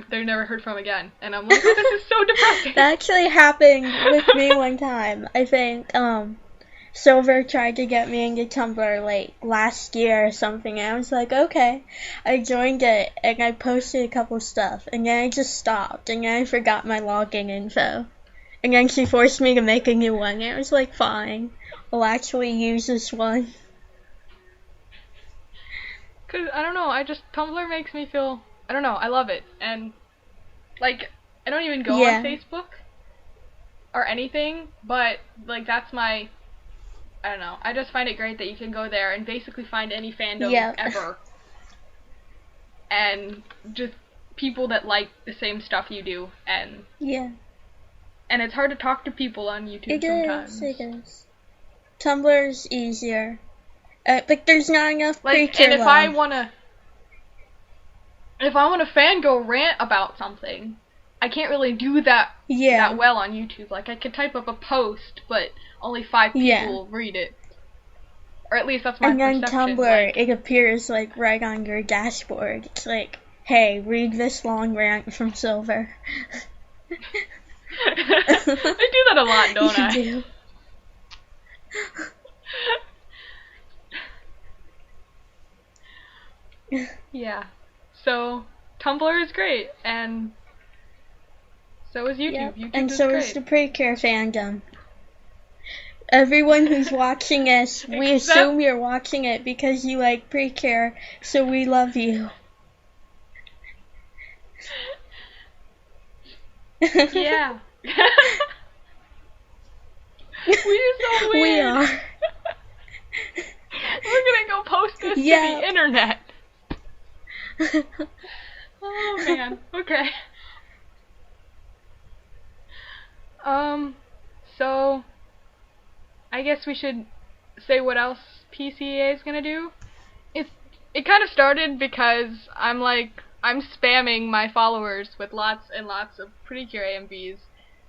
they're never heard from again. And I'm like, oh, this is so depressing. That actually happened with me one time. I think, Silver tried to get me into Tumblr like last year or something, and I was like, okay. I joined it, and I posted a couple stuff, and then I just stopped, and then I forgot my login info. And then she forced me to make a new one, and I was like, fine, I'll actually use this one. Cause, I don't know, Tumblr makes me feel, I don't know, I love it. And, like, I don't even go on Facebook or anything, but, like, that's my, I don't know, I just find it great that you can go there and basically find any fandom ever. And just people that like the same stuff you do, and and it's hard to talk to people on YouTube sometimes. It is. Tumblr's easier. But there's not enough PreCure and if I wanna fangirl rant about something, I can't really do that that well on YouTube. Like, I could type up a post, but only 5 people read it. Or at least that's my perception. And on Tumblr, it appears, like, right on your dashboard. It's like, hey, read this long rant from Silver. I do that a lot, don't I? You do. Yeah. So, Tumblr is great, and so is YouTube. YouTube and is so great. is the PreCure fandom. Everyone who's watching us, we assume you're watching it because you like PreCure, so we love you. Yeah. We are so weird. We are. We're gonna go post this to the internet. Oh man. Okay. So I guess we should say what else PCEA is gonna do. It kind of started because I'm spamming my followers with lots and lots of PreCure AMVs.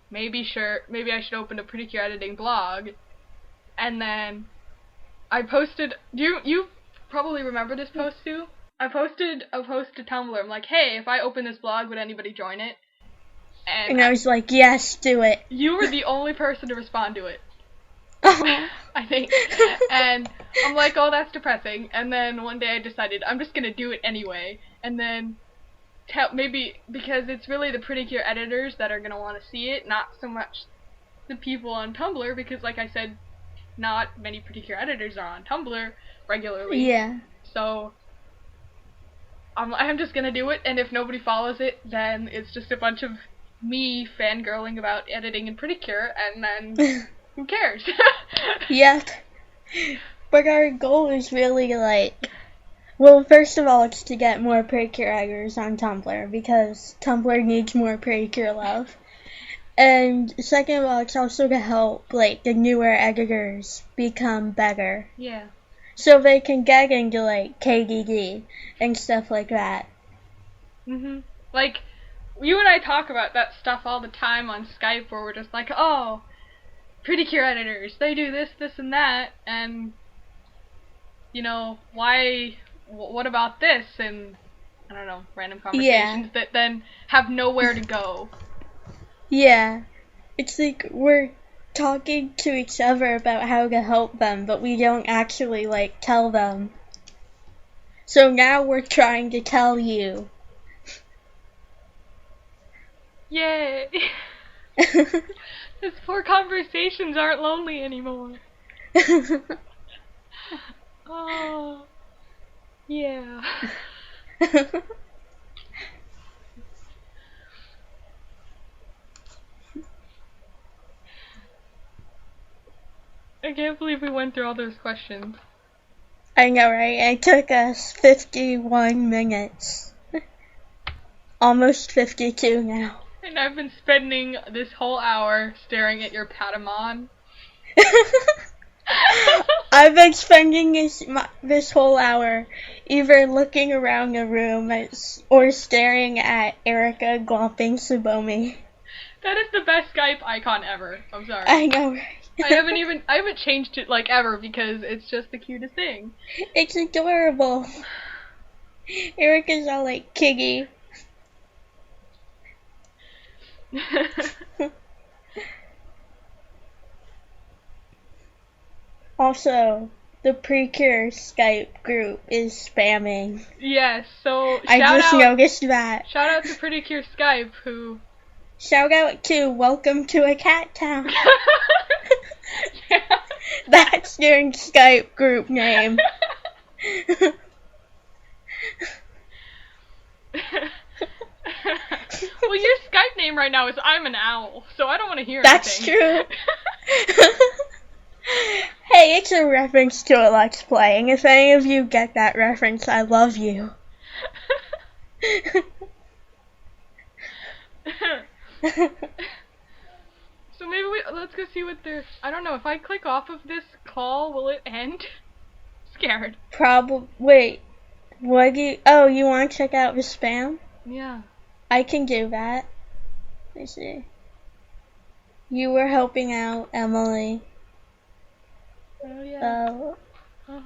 Maybe I should open a PreCure editing blog. And then I posted, you probably remember this post too? I posted a post to Tumblr. I'm like, hey, if I open this blog, would anybody join it? And I was like, yes, do it. You were the only person to respond to it. I think. And I'm like, oh, that's depressing. And then one day I decided I'm just gonna do it anyway. And then maybe because it's really the PreCure editors that are gonna want to see it, not so much the people on Tumblr, because like I said, not many PreCure editors are on Tumblr regularly. Yeah. So I'm just gonna do it, and if nobody follows it, then it's just a bunch of me fangirling about editing in PreCure, and then who cares? Yep. But our goal is really well, first of all, it's to get more PreCure editors on Tumblr, because Tumblr needs more PreCure love. And second of all, it's also to help, like, the newer editors become better. Yeah. So they can get into, like, KDD and stuff like that. Mhm. Like, you and I talk about that stuff all the time on Skype, where we're just like, oh, PreCure editors, they do this, this, and that, and, you know, what about this, and, I don't know, random conversations that then have nowhere to go. Yeah. It's like we're talking to each other about how to help them, but we don't actually, like, tell them. So now we're trying to tell you. Yay! These poor conversations aren't lonely anymore. Oh, yeah. I can't believe we went through all those questions. I know, right? It took us 51 minutes. Almost 52 now. And I've been spending this whole hour staring at your Patamon. I've been spending this whole hour either looking around the room or staring at Erica glomping Tsubomi. That is the best Skype icon ever. I'm sorry. I know, right? I haven't changed it, like, ever, because it's just the cutest thing. It's adorable. Erica's all like Kiggy. Also, the PreCure Skype group is spamming. Yes, so I just noticed that. Shout out to PreCure Skype, who... Shout out to Welcome to a Cat Town. That's their Skype group name. Well, your Skype name right now is I'm an Owl, so I don't want to hear That's anything. That's true. Hey, it's a reference to a Let's Play, and if any of you get that reference, I love you. So maybe let's go see what they're... I don't know, if I click off of this call, will it end? Scared. Wait, what do you... Oh, you want to check out the spam? Yeah. I can do that. Let me see. You were helping out Emily. Oh, yeah. Oh.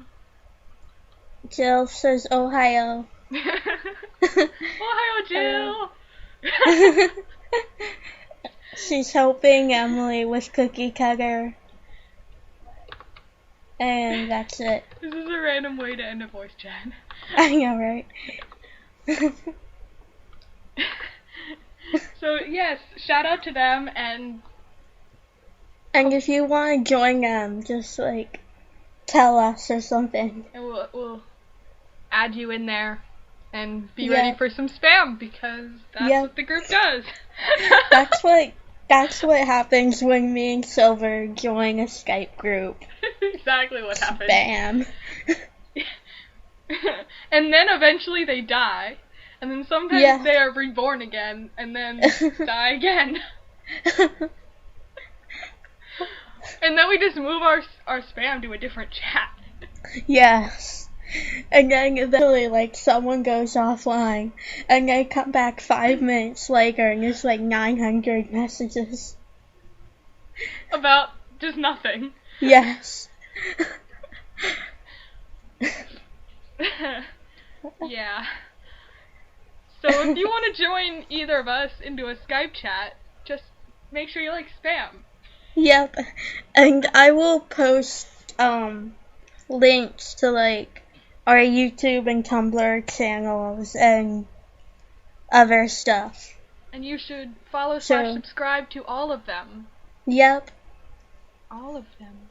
Jill says Ohio. Ohio, Jill! She's helping Emily with Cookie Cutter. And that's it. This is a random way to end a voice chat. I know, right? So, yes, shout out to them, and if you want to join them, just, like, tell us or something. And we'll add you in there and be ready for some spam, because that's what the group does. That's what happens when me and Silver join a Skype group. Exactly what happens. Spam. And then eventually they die, and then sometimes they are reborn again, and then die again. And then we just move our spam to a different chat. Yes. And then eventually, like, someone goes offline, and they come back 5 minutes later, and there's, like, 900 messages. About just nothing. Yes. Yeah. So if you want to join either of us into a Skype chat, just make sure you like spam. Yep. And I will post links to, like, our YouTube and Tumblr channels and other stuff. And you should follow / subscribe to all of them. Yep. All of them.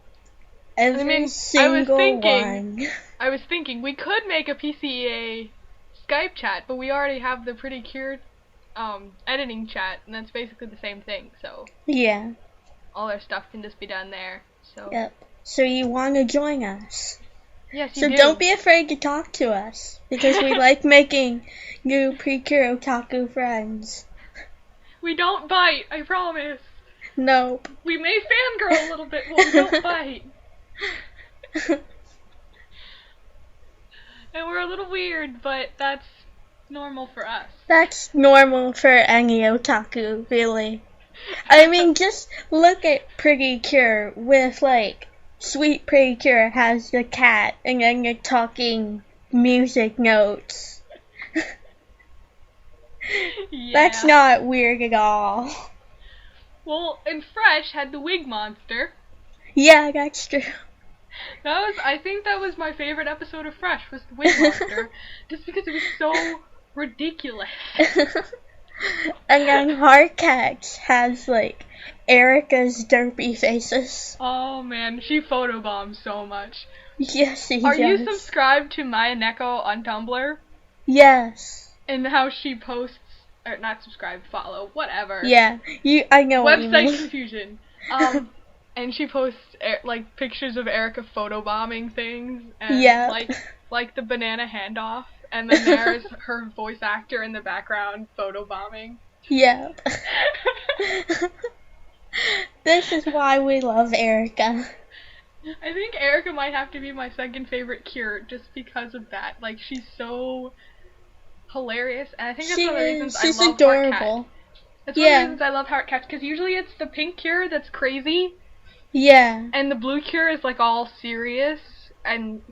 Every single one. I was thinking we could make a PCEA Skype chat, but we already have the PreCure editing chat, and that's basically the same thing, so. Yeah. All our stuff can just be done there, so. Yep. So you want to join us. Yes, you do. So don't be afraid to talk to us, because we like making new PreCure otaku friends. We don't bite, I promise. Nope. We may fangirl a little bit, but we don't fight. And we're a little weird, but that's normal for us. That's normal for any otaku, really. I mean, just look at PreCure with, like, Sweet PreCure has the cat, and then the talking music notes. Yeah. That's not weird at all. Well, and Fresh had the wig monster. Yeah, that's true. I think that was my favorite episode of Fresh, was the wig monster. Just because it was so ridiculous. And then Hardcats has, like, Erica's derpy faces. Oh man, she photobombs so much. Yes, she Are does. you subscribed to Maya Neko on Tumblr? Yes. And how she posts, or not subscribe, follow, whatever. Yeah, I know what you mean. Website confusion. And she posts like pictures of Erica photobombing things, and like the banana handoff, and then there's her voice actor in the background photobombing. Yeah. This is why we love Erica. I think Erica might have to be my second favorite Cure just because of that. Like, she's so hilarious, and I think that's one of the reasons I love adorable. That's one of the reasons I love Heartcats, because usually it's the pink Cure that's crazy. Yeah. And the blue Cure is, like, all serious and,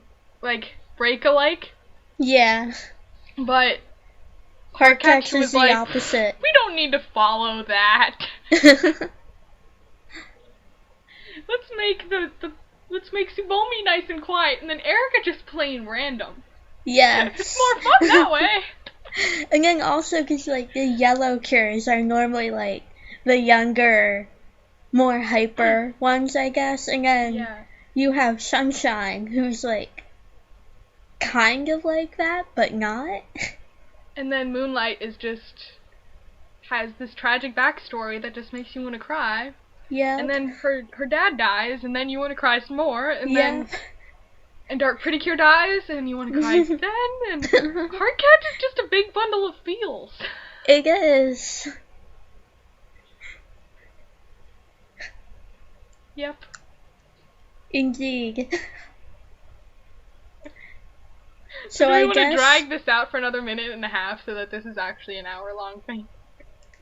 like, break-alike. Yeah. But Heartcats is the opposite. We don't need to follow that. Let's make Tsubomi nice and quiet, and then Erica just plain random. Yeah. It's more fun that way. And then also, because, like, the yellow Cures are normally, like, the younger, more hyper ones, I guess. And then you have Sunshine, who's, like, kind of like that, but not. And then Moonlight has this tragic backstory that just makes you want to cry. Yeah. And then her dad dies, and then you want to cry some more, and then Dark PreCure dies, and you want to cry then, and Heartcats is just a big bundle of feels. It is. Yep. Indeed. So do we want to drag this out for another minute and a half so that this is actually an hour-long thing?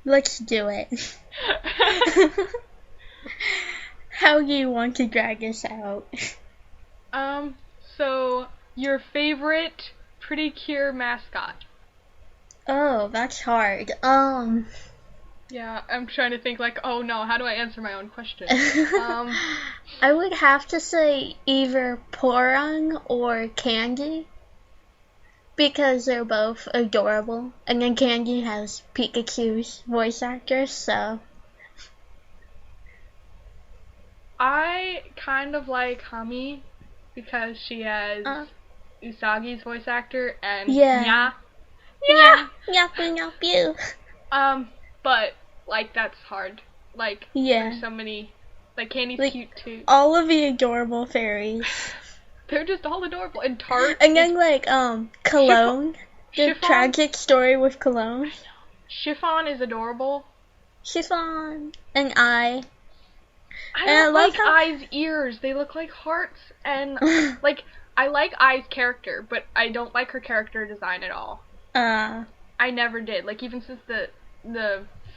Let's do it. How do you want to drag this out? So, your favorite PreCure mascot? Oh, that's hard. Yeah, I'm trying to think, like, oh no, how do I answer my own question? I would have to say either Porung or Candy, because they're both adorable. And then Candy has Pikachu's voice actress, so... I kind of like Hami, because she has Usagi's voice actor, and Yappy. But, like, that's hard. Like, there's so many, like, Candy's cute too. All of the adorable fairies. They're just all adorable. And Tart. And then, like, Cologne. The tragic story with Cologne. I know. Chiffon is adorable. Chiffon. And I don't like Ai's ears. They look like hearts. And, like, I like Ai's character, but I don't like her character design at all. I never did. Like, even since the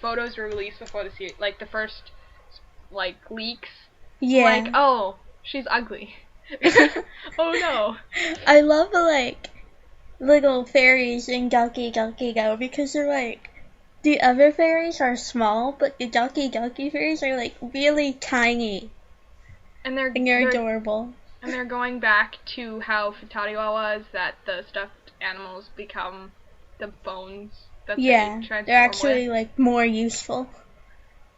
photos were released before the series, like, the first, like, leaks. Yeah. Like, oh, she's ugly. Oh, no. I love the, like, little fairies in Ducky Go, because they're, like, the other fairies are small, but the Ducky fairies are, like, really tiny. And they're adorable. And they're going back to how Futariwa was, that the stuffed animals become the bones that they transform they're actually, like, more useful.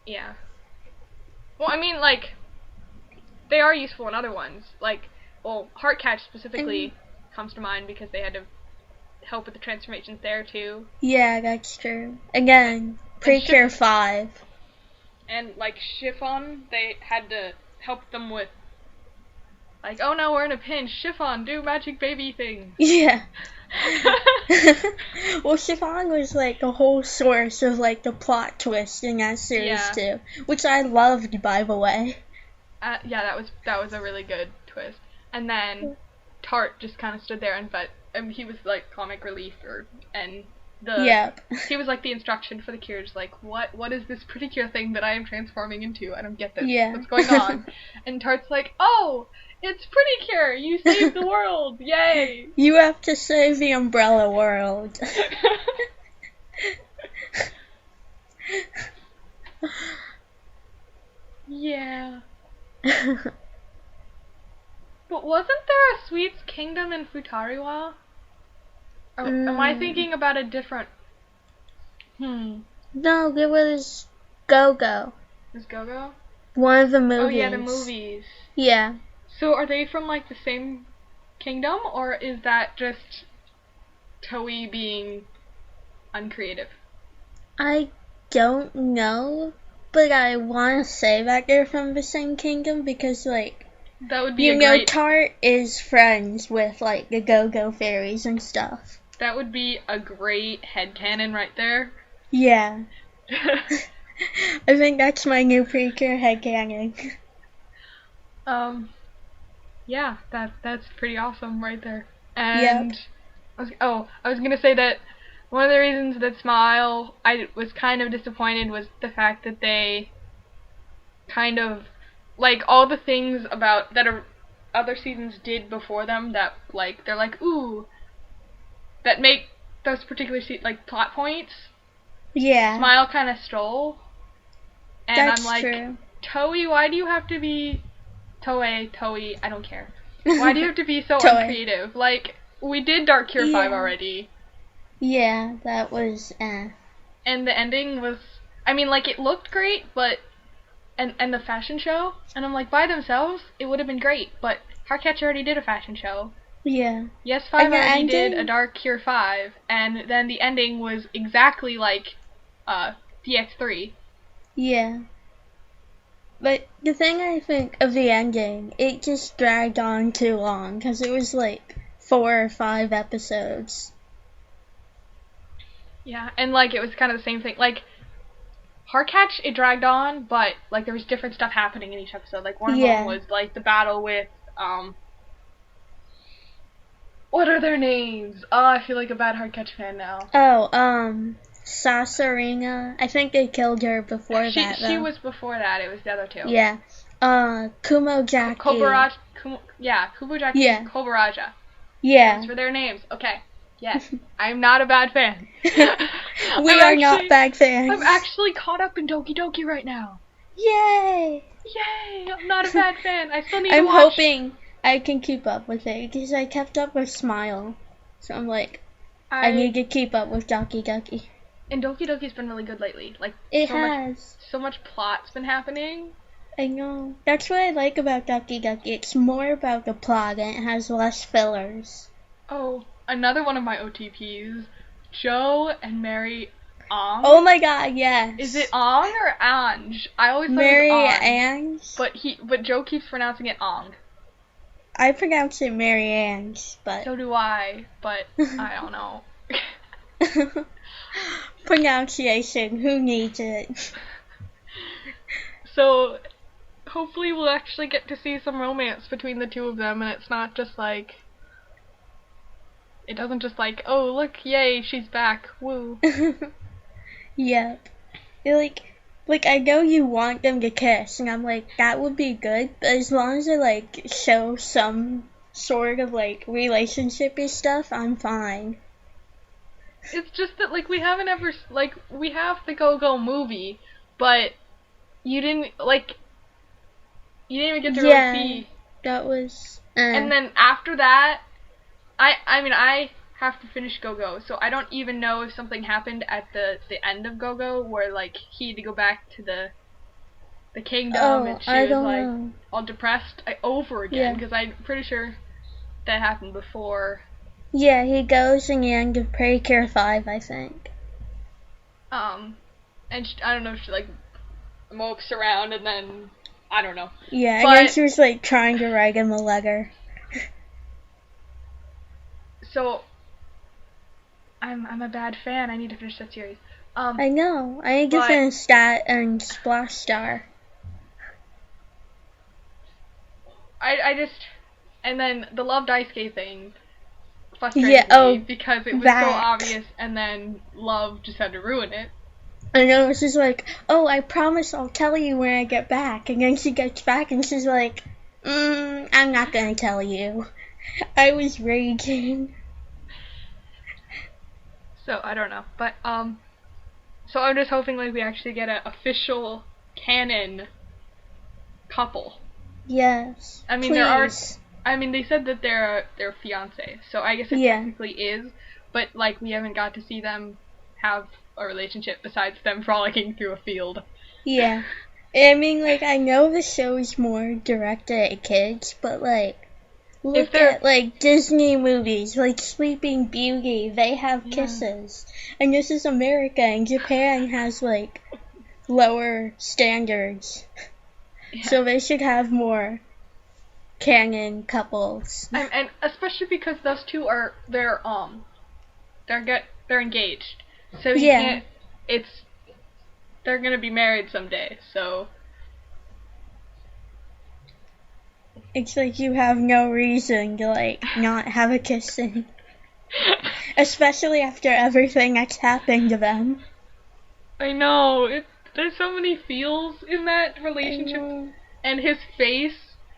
Yeah. Well, I mean, like, they are useful in other ones. Like, well, Heartcatch specifically comes to mind because they had to help with the transformations there, too. Yeah, that's true. Again, PreCure 5. And, like, Chiffon, they had to help them with, like, oh no, we're in a pinch. Chiffon, do magic baby things. Yeah. Well, Chiffon was like the whole source of like the plot twist in that series too, which I loved, by the way. Yeah, that was a really good twist. And then Tart just kind of stood there, and he was like comic relief, he was like the instruction for the cure. Just like, what is this PreCure thing that I am transforming into? I don't get this. Yeah. What's going on? And Tart's like, oh, it's PreCure. You saved the world. Yay. You have to save the umbrella world. Yeah. But wasn't there a Sweets Kingdom in Futariwa? Or am I thinking about a different... No, there was Go-Go. Was Go-Go? One of the movies. Oh yeah, the movies. Yeah. So are they from like the same kingdom, or is that just Toei being uncreative? I don't know, but I want to say that they're from the same kingdom because, like, that would be Tart is friends with, like, the Go-Go fairies and stuff. That would be a great headcanon right there. Yeah. I think that's my new PreCure headcanon. Yeah, that's pretty awesome right there. And I was gonna say that one of the reasons that Smile I was kind of disappointed was the fact that they kind of like all the things about that other seasons did before them that like they're like ooh that make those particular like plot points. Yeah. Smile kind of stole. And that's I'm like, true. Toei, why do you have to be Toei, I don't care. Why do you have to be so uncreative? Like, we did Dark Cure 5 already. Yeah, that was, And the ending was, I mean, like, it looked great, but, and the fashion show, and I'm like, by themselves, it would have been great, but Heartcatcher already did a fashion show. Yeah. Yes, 5 already did a Dark Cure 5, and then the ending was exactly like, DX3. Yeah. But the thing I think of the ending, it just dragged on too long, because it was like 4 or 5 episodes. Yeah, and like it was kind of the same thing. Like, Heartcatch, it dragged on, but like there was different stuff happening in each episode. Like one of them was like the battle with, what are their names? Oh, I feel like a bad Heartcatch fan now. Oh, Sasarina. I think they killed her before that, though. She was before that. It was the other two. Yeah. Kumojaki. Kumojaki. Yeah. Kobaraja. Yeah. Those were their names. Okay. Yes. I'm not a bad fan. We are not bad fans. I'm actually caught up in Doki Doki right now. Yay! Yay! I'm not a bad fan. I still need to watch. I'm hoping I can keep up with it, because I kept up with Smile. So I'm like, I need to keep up with Doki Doki. And Doki Doki's been really good lately. Like, so much plot's been happening. I know. That's what I like about Doki Doki. It's more about the plot and it has less fillers. Oh, another one of my OTPs, Joe and Mary Ong. Oh my god, yes. Is it Ong or Ange? I always thought Mary it was Ong. Ange. But Joe keeps pronouncing it Ong. I pronounce it Mary Ange, but... So do I, but I don't know. Pronunciation, who needs it? So, hopefully we'll actually get to see some romance between the two of them, and it's not just like... It doesn't just like, oh, look, yay, she's back, woo. Yep. Like, I know you want them to kiss, and I'm like, that would be good, but as long as they, like, show some sort of, like, relationship-y stuff, I'm fine. It's just that, like, we haven't ever, like, we have the Go-Go movie, but you didn't even get to really see. That was, And then after that, I mean, I have to finish Go-Go, so I don't even know if something happened at the end of Go-Go where, like, he had to go back to the kingdom and she was, like, all depressed over again, because I'm pretty sure that happened before. Yeah, he goes in the end of PreCure 5, I think. And I don't know if she, like, mopes around and then, I don't know. Yeah, and then she was, like, trying to write him a letter. So, I'm a bad fan. I need to finish that series. I know. I need to finish that and Splash Star. And then the Love Daisuke thing frustrated me because it was so obvious, and then Love just had to ruin it. I know, it's just like, oh, I promise I'll tell you when I get back. And then she gets back and she's like, I'm not gonna tell you. I was raging. So, I don't know. But, so I'm just hoping, like, we actually get an official canon couple. Yes. I mean, please. They said that they're fiancé, so I guess it technically is, but, like, we haven't got to see them have a relationship besides them frolicking through a field. Yeah. I mean, like, I know the show's more directed at kids, but, like, look at, like, Disney movies, like Sleeping Beauty, they have kisses. And this is America, and Japan has, like, lower standards. Yeah. So they should have more canon couples. And especially because those two they're engaged. So you can't, they're gonna be married someday, so. It's like you have no reason to, like, not have a kissing. Especially after everything that's happened to them. I know, there's so many feels in that relationship. And his face.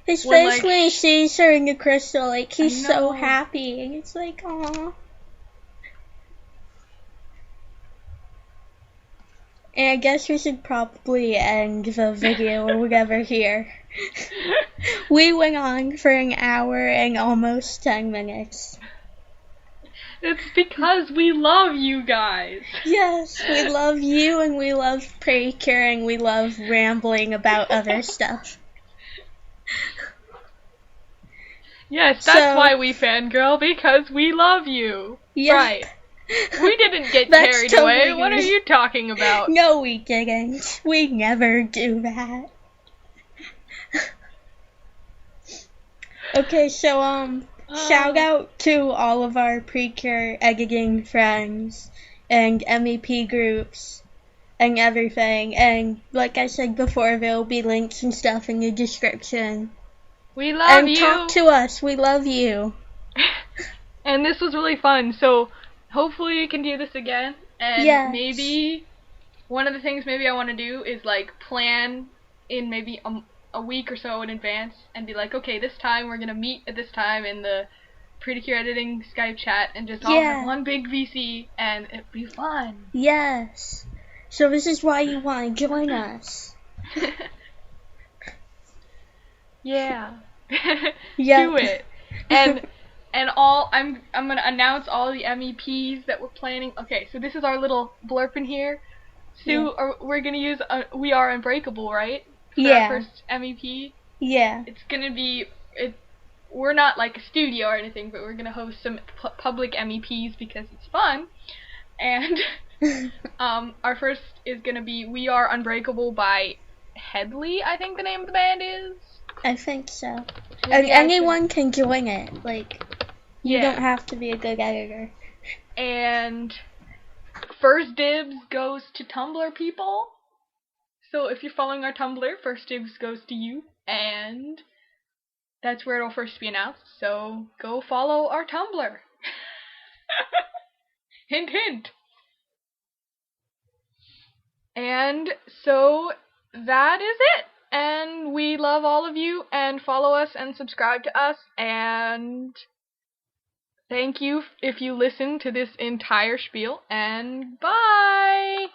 His face when he sees her in the crystal, like, he's so happy. And it's like, aww. And I guess we should probably end the video or whatever here. We went on for an hour and almost 10 minutes. It's because we love you guys. Yes, we love you and we love PreCure and we love rambling about other stuff. Yes, that's why we fangirl, because we love you. Yep. Right. We didn't get carried away. What are you talking about? No, we didn't. We never do that. Okay, so, shout out to all of our PreCure editing friends and MEP groups and everything. And like I said before, there'll be links and stuff in the description. We love you. And talk to us. We love you. And this was really fun, so hopefully we can do this again. And maybe one of the things maybe I want to do is, like, plan in maybe a week or so in advance and be like, okay, this time we're going to meet at this time in the PreCure editing Skype chat and just all have one big VC and it'd be fun. Yes. So this is why you want to join us. Yeah. Do it. And I'm gonna announce all the MEPs that we're planning. Okay, so this is our little blurb in here. Sue, we're gonna use We Are Unbreakable, right? For our first MEP. Yeah. It's gonna be we're not like a studio or anything, but we're gonna host some public MEPs because it's fun. And our first is gonna be We Are Unbreakable by Headley, I think the name of the band is. I think so. And anyone can join it. Like, you don't have to be a good editor. And first dibs goes to Tumblr people. So if you're following our Tumblr, first dibs goes to you. And that's where it'll first be announced. So go follow our Tumblr. Hint, hint. And so that is it. And we love all of you, and follow us and subscribe to us, and thank you if you listen to this entire spiel, and bye!